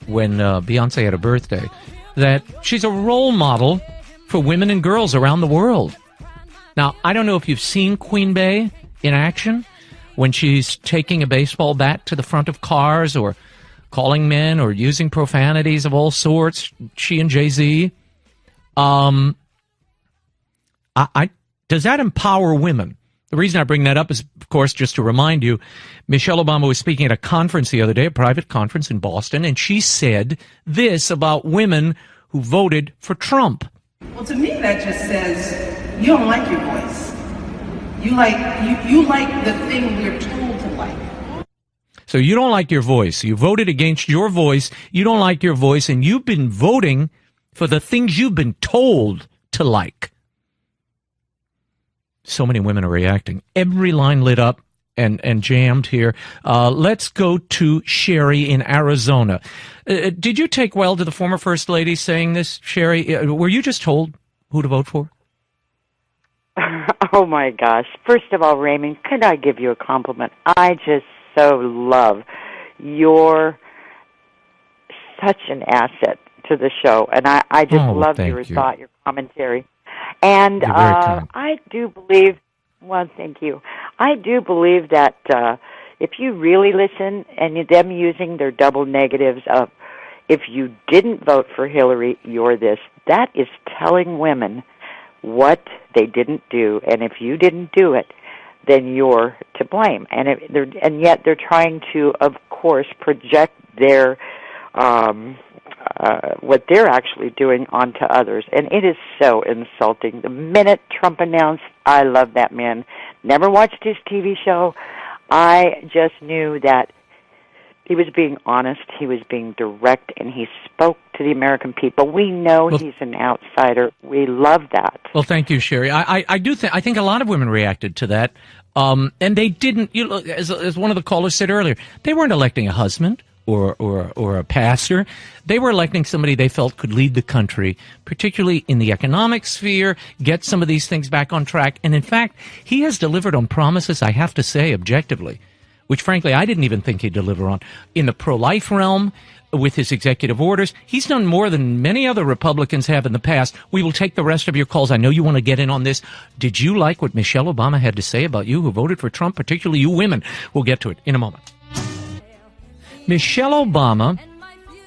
when Beyonce had a birthday that she's a role model for women and girls around the world. Now, I don't know if you've seen Queen Bey in action when she's taking a baseball bat to the front of cars or calling men or using profanities of all sorts, she and Jay-Z. Does that empower women? The reason I bring that up is, of course, just to remind you, Michelle Obama was speaking at a conference the other day, a private conference in Boston, and she said this about women who voted for Trump. Well, to me, that just says you don't like your voice. You like the thing we're told to like. So you don't like your voice. You voted against your voice. You don't like your voice, and you've been voting for the things you've been told to like. So many women are reacting. Every line lit up and jammed here. Let's go to Sherry in Arizona. Did you take well to the former First Lady saying this, Sherry? Were you just told who to vote for? Oh, my gosh. First of all, Raymond, could I give you a compliment? I just so love you're such an asset to the show, and I just love your thought, your commentary. And I do believe, well, thank you. I do believe that if you really listen and them using their double negatives of if you didn't vote for Hillary, you're this, that is telling women what they didn't do. And if you didn't do it, then you're to blame. And yet they're trying to, of course, project their what they're actually doing onto others. And it is so insulting. The minute Trump announced, I love that man, never watched his TV show, I just knew that he was being honest, he was being direct, and he spoke to the American people. We know he's an outsider. We love that. Well, thank you, Sherry. I think a lot of women reacted to that. And they didn't, as one of the callers said earlier, they weren't electing a husband or a pastor. They were electing somebody they felt could lead the country, particularly in the economic sphere, get some of these things back on track. And in fact, he has delivered on promises, I have to say, objectively, which frankly I didn't even think he'd deliver on. In the pro-life realm, with his executive orders, he's done more than many other Republicans have in the past. We will take the rest of your calls. I know you want to get in on this. Did you like what Michelle Obama had to say about you who voted for Trump, particularly you women? We'll get to it in a moment. Michelle Obama,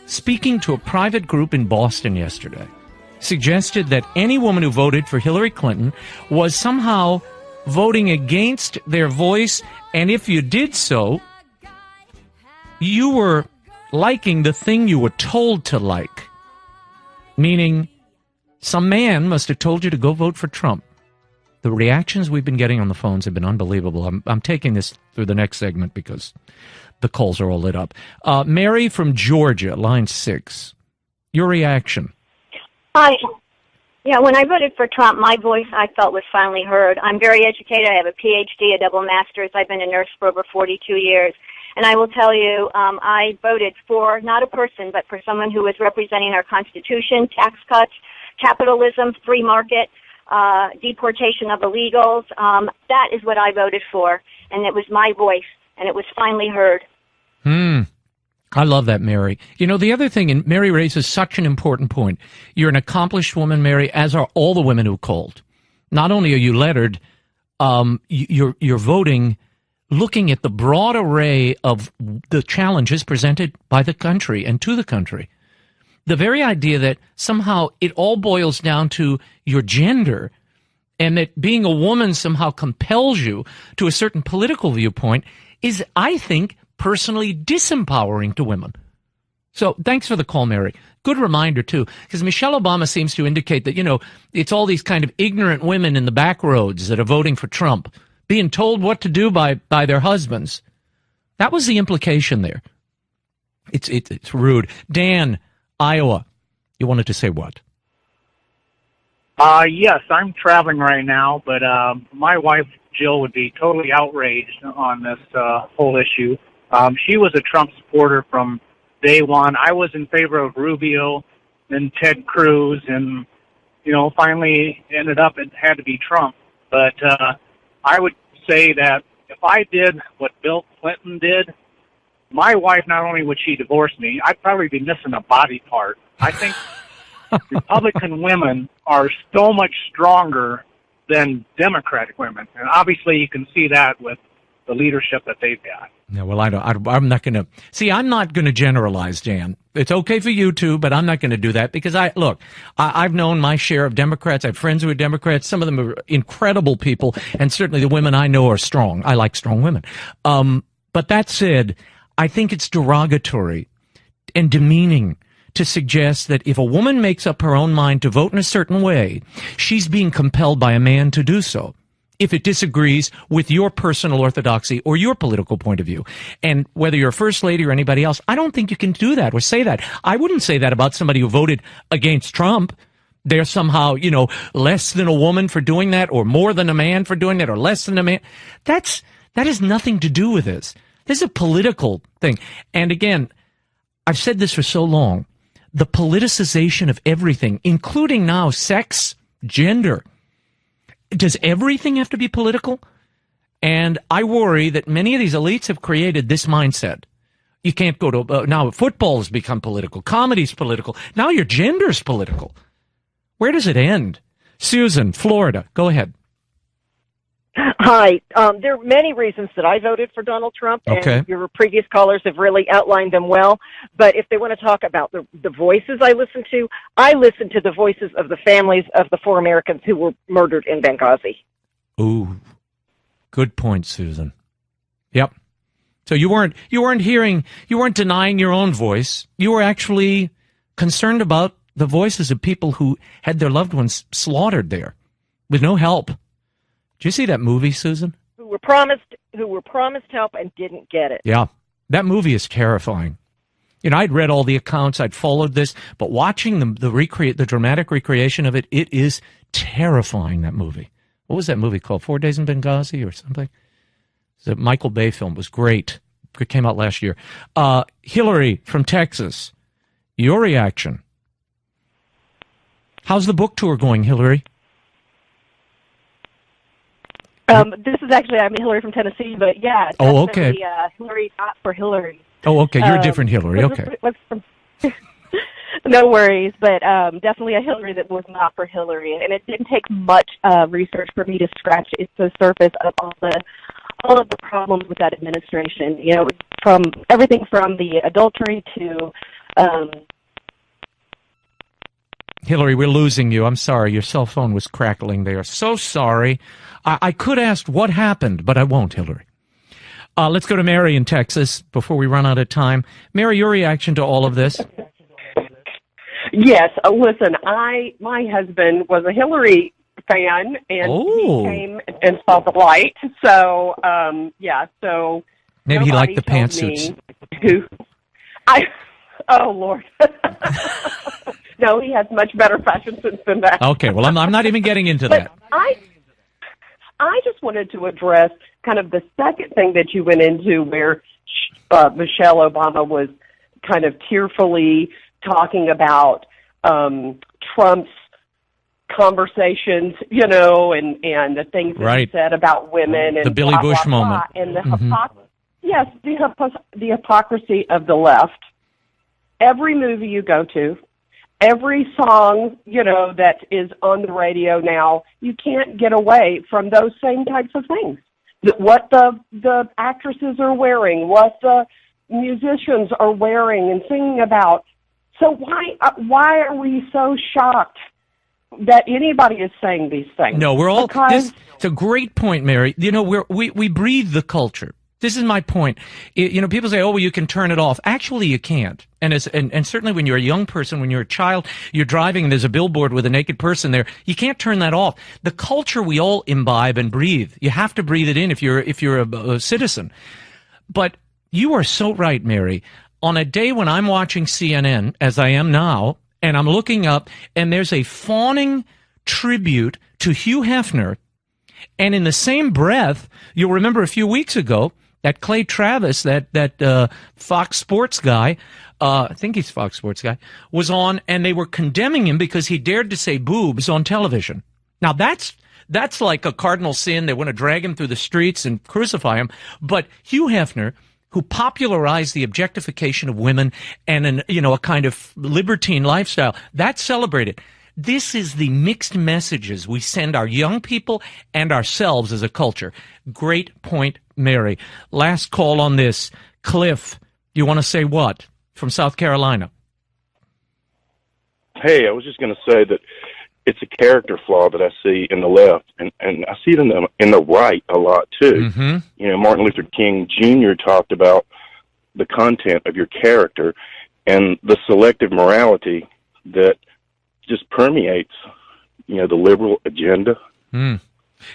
speaking to a private group in Boston yesterday, suggested that any woman who voted for Hillary Clinton was somehow voting against their voice, and if you did so, you were liking the thing you were told to like. Meaning, some man must have told you to go vote for Trump. The reactions we've been getting on the phones have been unbelievable. I'm taking this through the next segment because the calls are all lit up. Mary from Georgia, line 6. Your reaction? Hi. Yeah, when I voted for Trump, my voice I felt was finally heard. I'm very educated. I have a PhD, a double master's. I've been a nurse for over 42 years. And I will tell you, I voted for not a person, but for someone who was representing our Constitution, tax cuts, capitalism, free market, deportation of illegals. That is what I voted for. And it was my voice, and it was finally heard. I love that, Mary. You know, the other thing, and Mary raises such an important point. You're an accomplished woman, Mary, as are all the women who called. Not only are you lettered, you're voting looking at the broad array of the challenges presented by the country and to the country. The very idea that somehow it all boils down to your gender and that being a woman somehow compels you to a certain political viewpoint is, I think, personally disempowering to women. So thanks for the call, Mary. Good reminder, too, because Michelle Obama seems to indicate that, you know, it's all these kind of ignorant women in the back roads that are voting for Trump, being told what to do by their husbands. That was the implication there. It's rude. Dan, Iowa, you wanted to say what? Yes, I'm traveling right now, but my wife, Jill, would be totally outraged on this whole issue. She was a Trump supporter from day one. I was in favor of Rubio and Ted Cruz, and, you know, finally ended up it had to be Trump. But I would say that if I did what Bill Clinton did, my wife, not only would she divorce me, I'd probably be missing a body part. I think Republican women are so much stronger than Democratic women. And obviously you can see that with the leadership that they've got. Yeah, well, I'm not going to... See, I'm not going to generalize, Dan. It's okay for you to, but I'm not going to do that because I've known my share of Democrats. I have friends who are Democrats. Some of them are incredible people, and certainly the women I know are strong. I like strong women. But that said, I think it's derogatory and demeaning to suggest that if a woman makes up her own mind to vote in a certain way, she's being compelled by a man to do so, if it disagrees with your personal orthodoxy or your political point of view. And whether you're a first lady or anybody else, I don't think you can do that or say that. I wouldn't say that about somebody who voted against Trump. They're somehow, you know, less than a woman for doing that, or more than a man for doing that, or less than a man. That has nothing to do with this. This is a political thing. And again, I've said this for so long. The politicization of everything, including now sex, gender. Does everything have to be political? And I worry that many of these elites have created this mindset. You can't go to, now football has become political, comedy's political, now your gender's political. Where does it end? Susan, Florida, go ahead. Hi. There are many reasons that I voted for Donald Trump, and your previous callers have really outlined them well. But if they want to talk about the voices I listen to the voices of the families of the 4 Americans who were murdered in Benghazi. Ooh, good point, Susan. Yep. So you weren't denying your own voice. You were actually concerned about the voices of people who had their loved ones slaughtered there with no help. Did you see that movie, Susan? Who were promised help and didn't get it. Yeah, that movie is terrifying. You know, I'd read all the accounts, I'd followed this, but watching the dramatic recreation of it, it is terrifying, that movie. What was that movie called? 4 Days in Benghazi or something? It's a Michael Bay film. It was great. It came out last year. Hillary from Texas, your reaction. How's the book tour going, Hillary? This is actually, I'm Hillary from Tennessee, but yeah. Oh, okay. Hillary, not for Hillary. Oh, okay. You're a different Hillary. Okay. No worries, but definitely a Hillary that was not for Hillary. And it didn't take much research for me to scratch the surface of all of the problems with that administration. You know, from everything from the adultery to Hillary, we're losing you. I'm sorry. Your cell phone was crackling there. So sorry. I could ask what happened, but I won't, Hillary. Let's go to Mary in Texas before we run out of time. Mary, your reaction to all of this? Yes. Listen, my husband was a Hillary fan, and he came and saw the light. So, so maybe he liked the pantsuits. Oh, Lord. No, he has much better fashion sense than that. Okay, well, I'm not even getting into that. I just wanted to address kind of the second thing that you went into where Michelle Obama was kind of tearfully talking about Trump's conversations, and the things that he said about women and the Billy Bush moment. And the hypocrisy of the left. Every movie you go to, every song, that is on the radio now, you can't get away from those same types of things. What the actresses are wearing, what the musicians are wearing and singing about. So why are we so shocked that anybody is saying these things? No, we're all. It's a great point, Mary. We breathe the culture. This is my point. People say, "Oh, well, you can turn it off." Actually, you can't. And certainly when you're a young person, when you're a child, you're driving and there's a billboard with a naked person there, you can't turn that off. The culture we all imbibe and breathe. You have to breathe it in if you're a citizen. But you are so right, Mary. On a day when I'm watching CNN, as I am now, and I'm looking up, and there's a fawning tribute to Hugh Hefner, and in the same breath, you'll remember a few weeks ago, that Clay Travis, that Fox Sports guy, I think he's Fox Sports guy, was on, and they were condemning him because he dared to say boobs on television. Now that's like a cardinal sin. They want to drag him through the streets and crucify him. But Hugh Hefner, who popularized the objectification of women and a kind of libertine lifestyle, that's celebrated. This is the mixed messages we send our young people and ourselves as a culture. Great point, Mary. Last call on this. Cliff, you want to say what? From South Carolina. Hey, I was just going to say that it's a character flaw that I see in the left, and I see it in the right a lot, too. Mm-hmm. Martin Luther King Jr. talked about the content of your character and the selective morality that just permeates, the liberal agenda. Mm.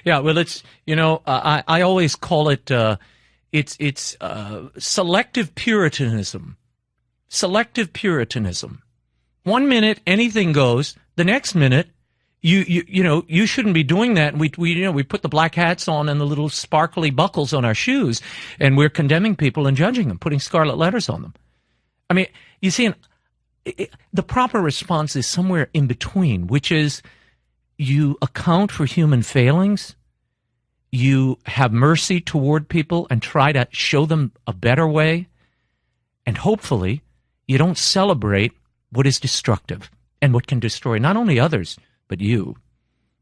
Yeah, well, it's, I always call it, it's selective Puritanism. Selective Puritanism. 1 minute, anything goes. The next minute, you shouldn't be doing that. And we put the black hats on and the little sparkly buckles on our shoes, and we're condemning people and judging them, putting scarlet letters on them. I mean, you see, the proper response is somewhere in between, which is you account for human failings, you have mercy toward people and try to show them a better way, and hopefully you don't celebrate what is destructive and what can destroy not only others, but you.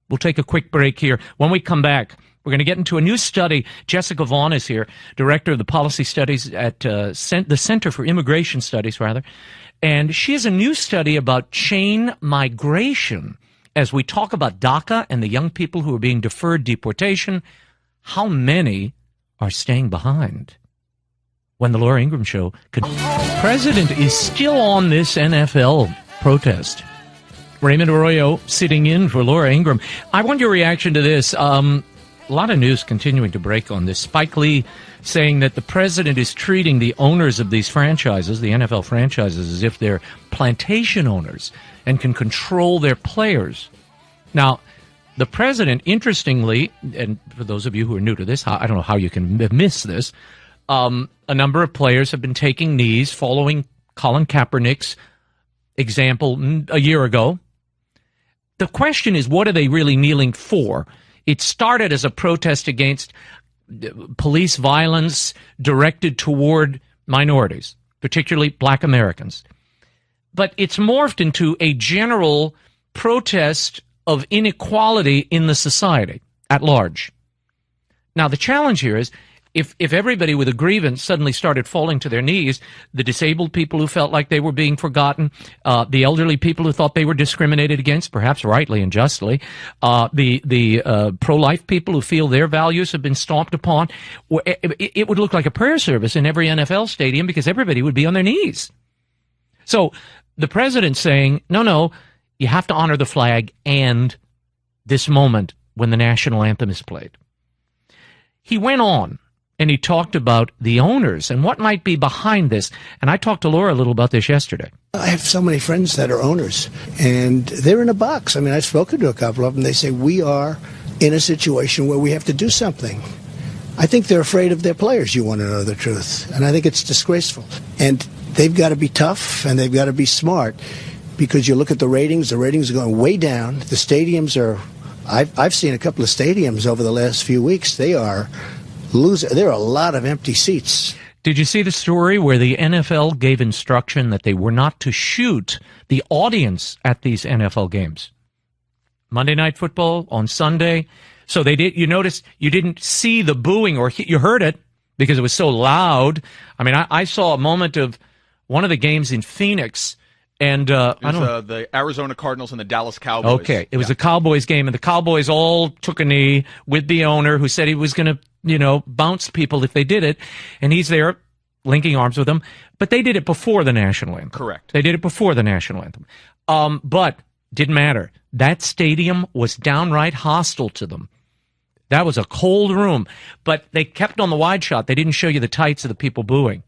We'll take a quick break here. When we come back, we're going to get into a new study. Jessica Vaughn is here, director of the policy studies at the Center for Immigration Studies, and she has a new study about chain migration. As we talk about DACA and the young people who are being deferred deportation, how many are staying behind? When the Laura Ingraham Show, the president is still on this NFL protest. Raymond Arroyo sitting in for Laura Ingraham. I want your reaction to this. A lot of news continuing to break on this. Spike Lee saying that the president is treating the owners of these franchises, the NFL franchises, as if they're plantation owners and can control their players. Now, the president, interestingly, and for those of you who are new to this, I don't know how you can miss this, a number of players have been taking knees following Colin Kaepernick's example a year ago. The question is, what are they really kneeling for? It started as a protest against police violence directed toward minorities, particularly black Americans. But it's morphed into a general protest of inequality in the society at large. Now, the challenge here is if everybody with a grievance suddenly started falling to their knees, the disabled people who felt like they were being forgotten, the elderly people who thought they were discriminated against, perhaps rightly and justly, the pro-life people who feel their values have been stomped upon, it would look like a prayer service in every NFL stadium because everybody would be on their knees. So the president's saying, no, you have to honor the flag and this moment when the national anthem is played. He went on and he talked about the owners and what might be behind this. And I talked to Laura a little about this yesterday. I have so many friends that are owners, and they're in a box. I mean, I've spoken to a couple of them. They say, we are in a situation where we have to do something. I think they're afraid of their players, you want to know the truth. And I think it's disgraceful. And they've got to be tough, and they've got to be smart, because you look at the ratings are going way down. The stadiums are, I've seen a couple of stadiums over the last few weeks. They are losing. There are a lot of empty seats. Did you see the story where the NFL gave instruction that they were not to shoot the audience at these NFL games? Monday Night Football on Sunday. So they did. You notice you didn't see the booing, or you heard it because it was so loud. I mean, I saw a moment of one of the games in Phoenix, and I don't know. The Arizona Cardinals and the Dallas Cowboys. Okay, it was a Cowboys game, and the Cowboys all took a knee with the owner, who said he was going to, bounce people if they did it, and he's there linking arms with them. But they did it before the national anthem. Correct. They did it before the national anthem. But didn't matter. That stadium was downright hostile to them. That was a cold room. But they kept on the wide shot. They didn't show you the tights of the people booing.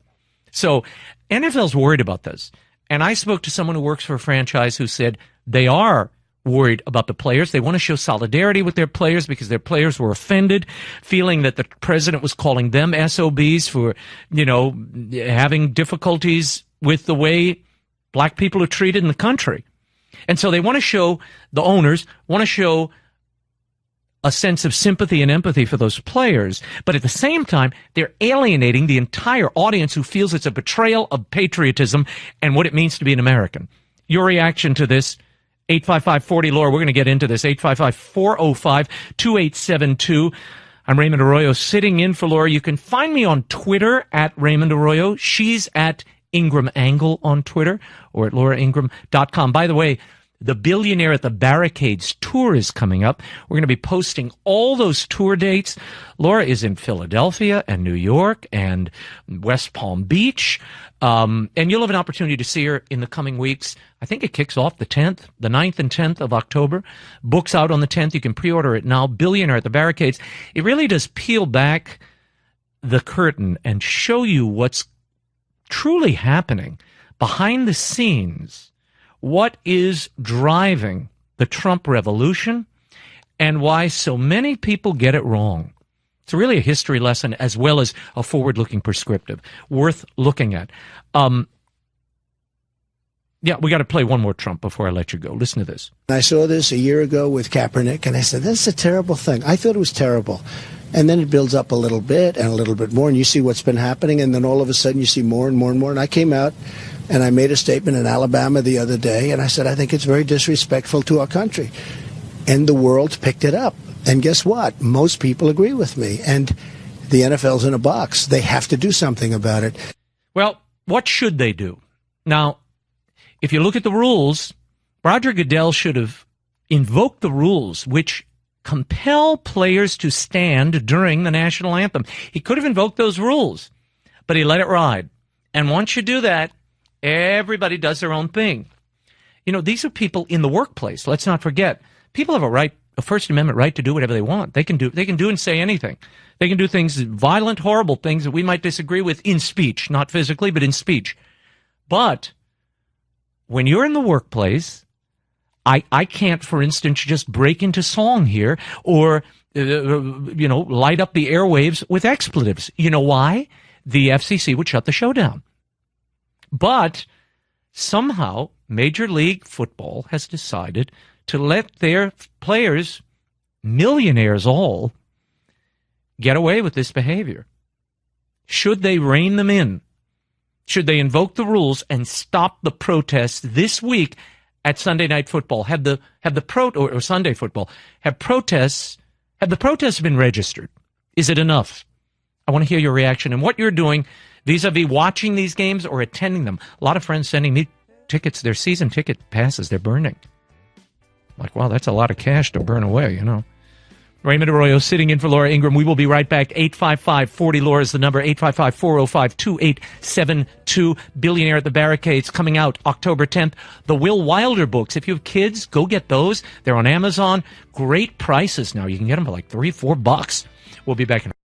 So NFL's worried about this. And I spoke to someone who works for a franchise who said they are worried about the players. They want to show solidarity with their players because their players were offended, feeling that the president was calling them SOBs for, having difficulties with the way black people are treated in the country. And so they want to show, the owners want to show a sense of sympathy and empathy for those players, but at the same time, they're alienating the entire audience who feels it's a betrayal of patriotism and what it means to be an American. Your reaction to this, 855-40-LAURA, we're going to get into this, 855-405-2872. I'm Raymond Arroyo, sitting in for Laura. You can find me on Twitter at Raymond Arroyo. She's at Ingram Angle on Twitter, or at lauraingram.com. By the way, the Billionaire at the Barricades tour is coming up. We're going to be posting all those tour dates. Laura is in Philadelphia and New York and West Palm Beach. And you'll have an opportunity to see her in the coming weeks. I think it kicks off the 9th and 10th of October. Books out on the 10th. You can pre-order it now. Billionaire at the Barricades. It really does peel back the curtain and show you what's truly happening behind the scenes. What is driving the Trump revolution and why so many people get it wrong. It's really a history lesson as well as a forward-looking prescriptive worth looking at. We got to play one more Trump before I let you go. Listen to this. I saw this a year ago with Kaepernick, and I said, this is a terrible thing. I thought it was terrible. And then it builds up a little bit and a little bit more, and you see what's been happening, and then all of a sudden you see more and more and more. And I came out and I made a statement in Alabama the other day, and I said, I think it's very disrespectful to our country. And the world picked it up. And guess what? Most people agree with me. And the NFL's in a box. They have to do something about it. Well, what should they do? Now, if you look at the rules, Roger Goodell should have invoked the rules which compel players to stand during the national anthem. He could have invoked those rules, but he let it ride. And once you do that, everybody does their own thing. These are people in the workplace. Let's not forget. People have a First Amendment right to do whatever they want. They can do and say anything. They can do things, violent, horrible things that we might disagree with in speech, not physically, but in speech. But when you're in the workplace, I can't, for instance, just break into song here or, light up the airwaves with expletives. You know why? The FCC would shut the show down. But somehow Major League Football has decided to let their players, millionaires all, get away with this behavior. Should they rein them in? Should they invoke the rules and stop the protests this week at Sunday Night Football? Have the Sunday Football, have the protests been registered? Is it enough? I want to hear your reaction and what you're doing vis-a-vis watching these games or attending them. A lot of friends sending me tickets, their season ticket passes, they're burning. Like, wow, that's a lot of cash to burn away, you know. Raymond Arroyo sitting in for Laura Ingraham. We will be right back. 855-40-LAURA is the number. 855-405-2872. Billionaire at the Barricades coming out October 10th. The Will Wilder books. If you have kids, go get those. They're on Amazon. Great prices now. You can get them for like $3-4. We'll be back in